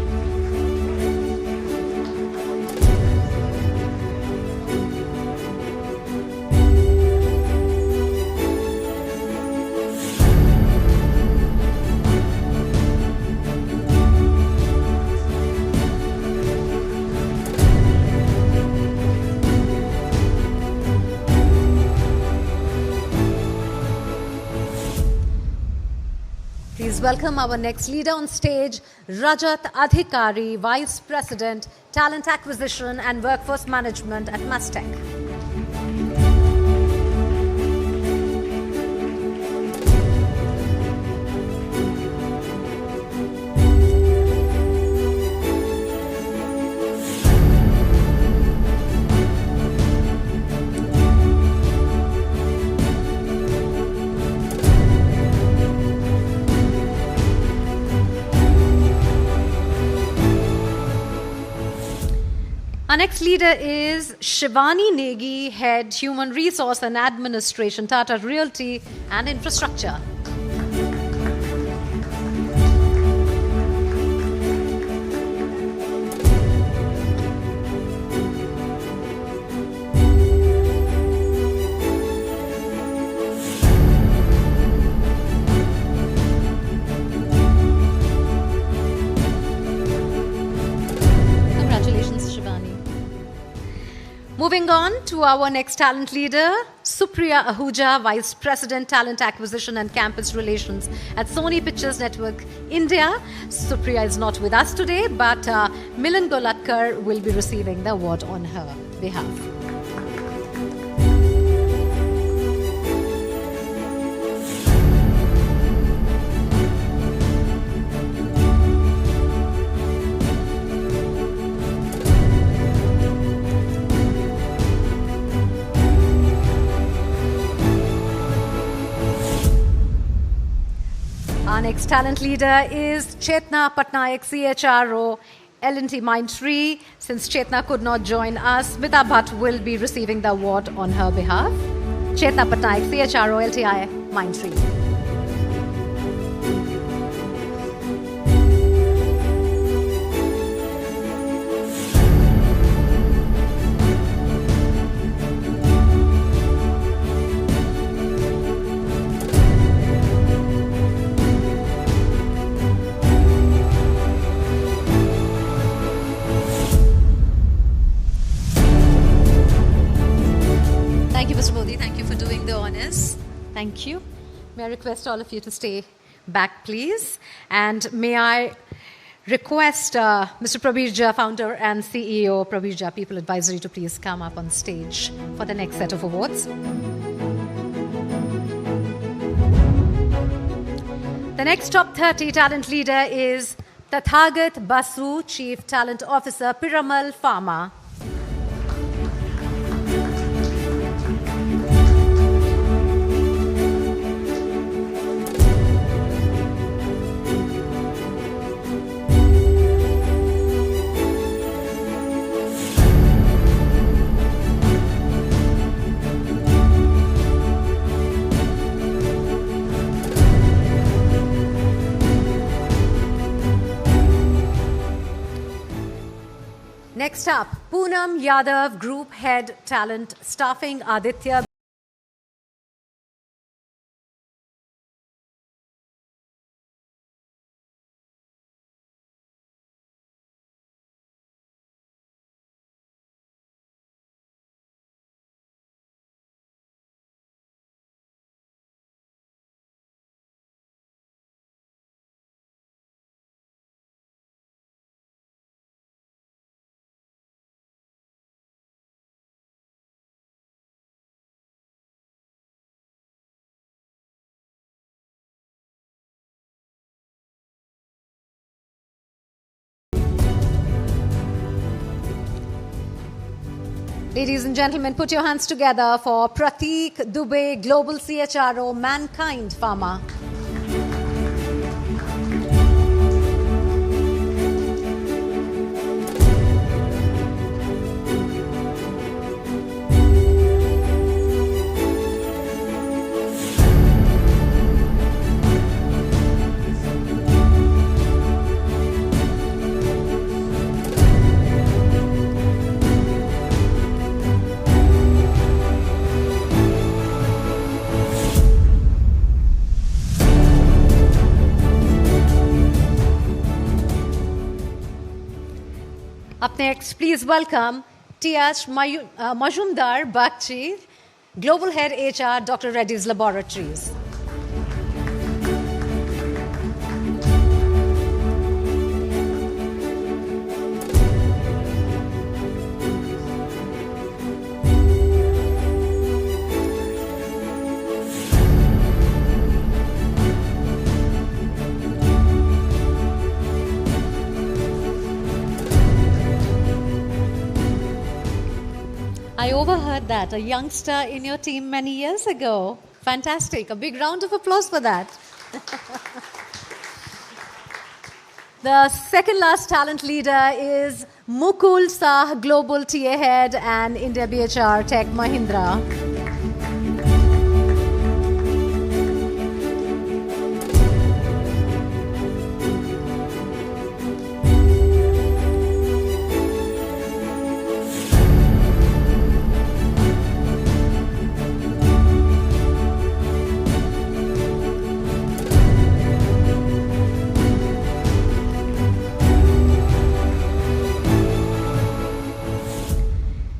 Please welcome our next leader on stage, Rajat Adhikari, Vice President, Talent Acquisition and Workforce Management at Mastech. Our next leader is Shivani Negi, Head Human Resource and Administration, Tata Realty and Infrastructure. Moving on to our next talent leader, Supriya Ahuja, Vice President, Talent Acquisition and Campus Relations at Sony Pictures Network, India. Supriya is not with us today, but Milan Golatkar will be receiving the award on her behalf. Our next talent leader is Chetna Patnaik, CHRO, L&T Mindtree. Since Chetna could not join us, Smita Bhatt will be receiving the award on her behalf. Chetna Patnaik, CHRO, LTI Mindtree. Thank you, Mr. Modi. Thank you for doing the honors. Thank you. May I request all of you to stay back, please. And may I request Mr. Prabir Jha, founder and CEO, Prabir Jha People Advisory, to please come up on stage for the next set of awards. The next top 30 talent leader is Tathagat Basu, Chief Talent Officer, Piramal Pharma. Next up, Poonam Yadav, Group Head Talent Staffing, Aditya. Ladies and gentlemen, put your hands together for Prateek Dubey, Global CHRO, Mankind Pharma. Up next, please welcome T.H. Majumdar Bakchi, Global Head HR, Dr. Reddy's Laboratories. I overheard that, a youngster in your team many years ago. Fantastic. A big round of applause for that. The second last talent leader is Mukul Sah, Global TA Head and India BHR Tech Mahindra.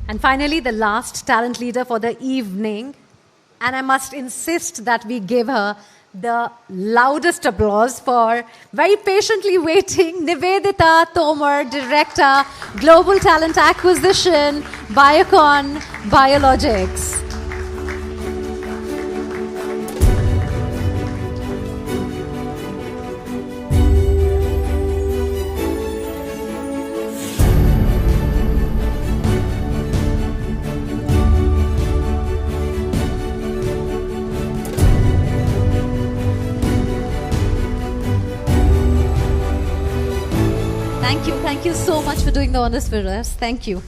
And finally, the last talent leader for the evening, and I must insist that we give her the loudest applause for very patiently waiting, Nivedita Tomar, Director, Global Talent Acquisition, Biocon Biologics. Thank you so much for doing the honors for us. Thank you.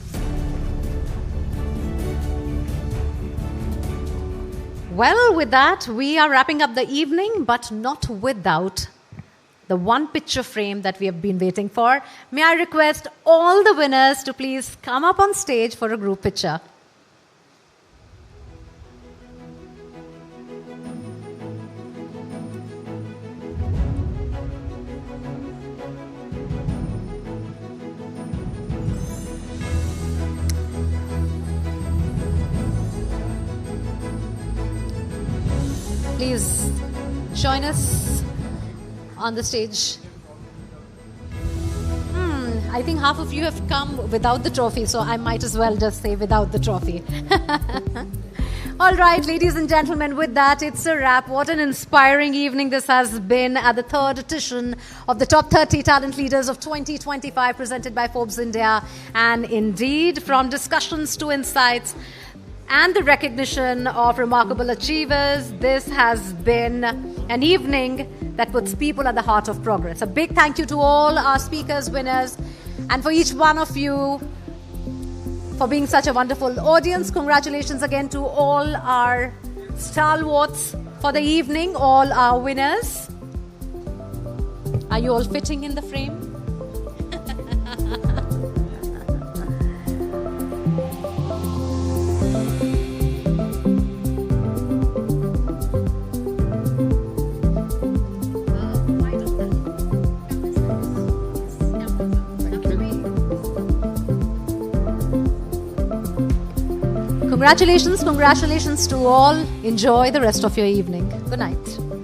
Well, with that, we are wrapping up the evening, but not without the one picture frame that we have been waiting for. May I request all the winners to please come up on stage for a group picture. Please join us on the stage. I think half of you have come without the trophy, so I might as well just say without the trophy. All right, ladies and gentlemen, with that, it's a wrap. What an inspiring evening this has been at the third edition of the Top 30 Talent Leaders of 2025, presented by Forbes India and Indeed. From discussions to insights and the recognition of remarkable achievers, this has been an evening that puts people at the heart of progress. A big thank you to all our speakers, winners, and for each one of you for being such a wonderful audience. Congratulations again to all our stalwarts for the evening, all our winners. Are you all fitting in the frame? Congratulations to all. Enjoy the rest of your evening. Good night.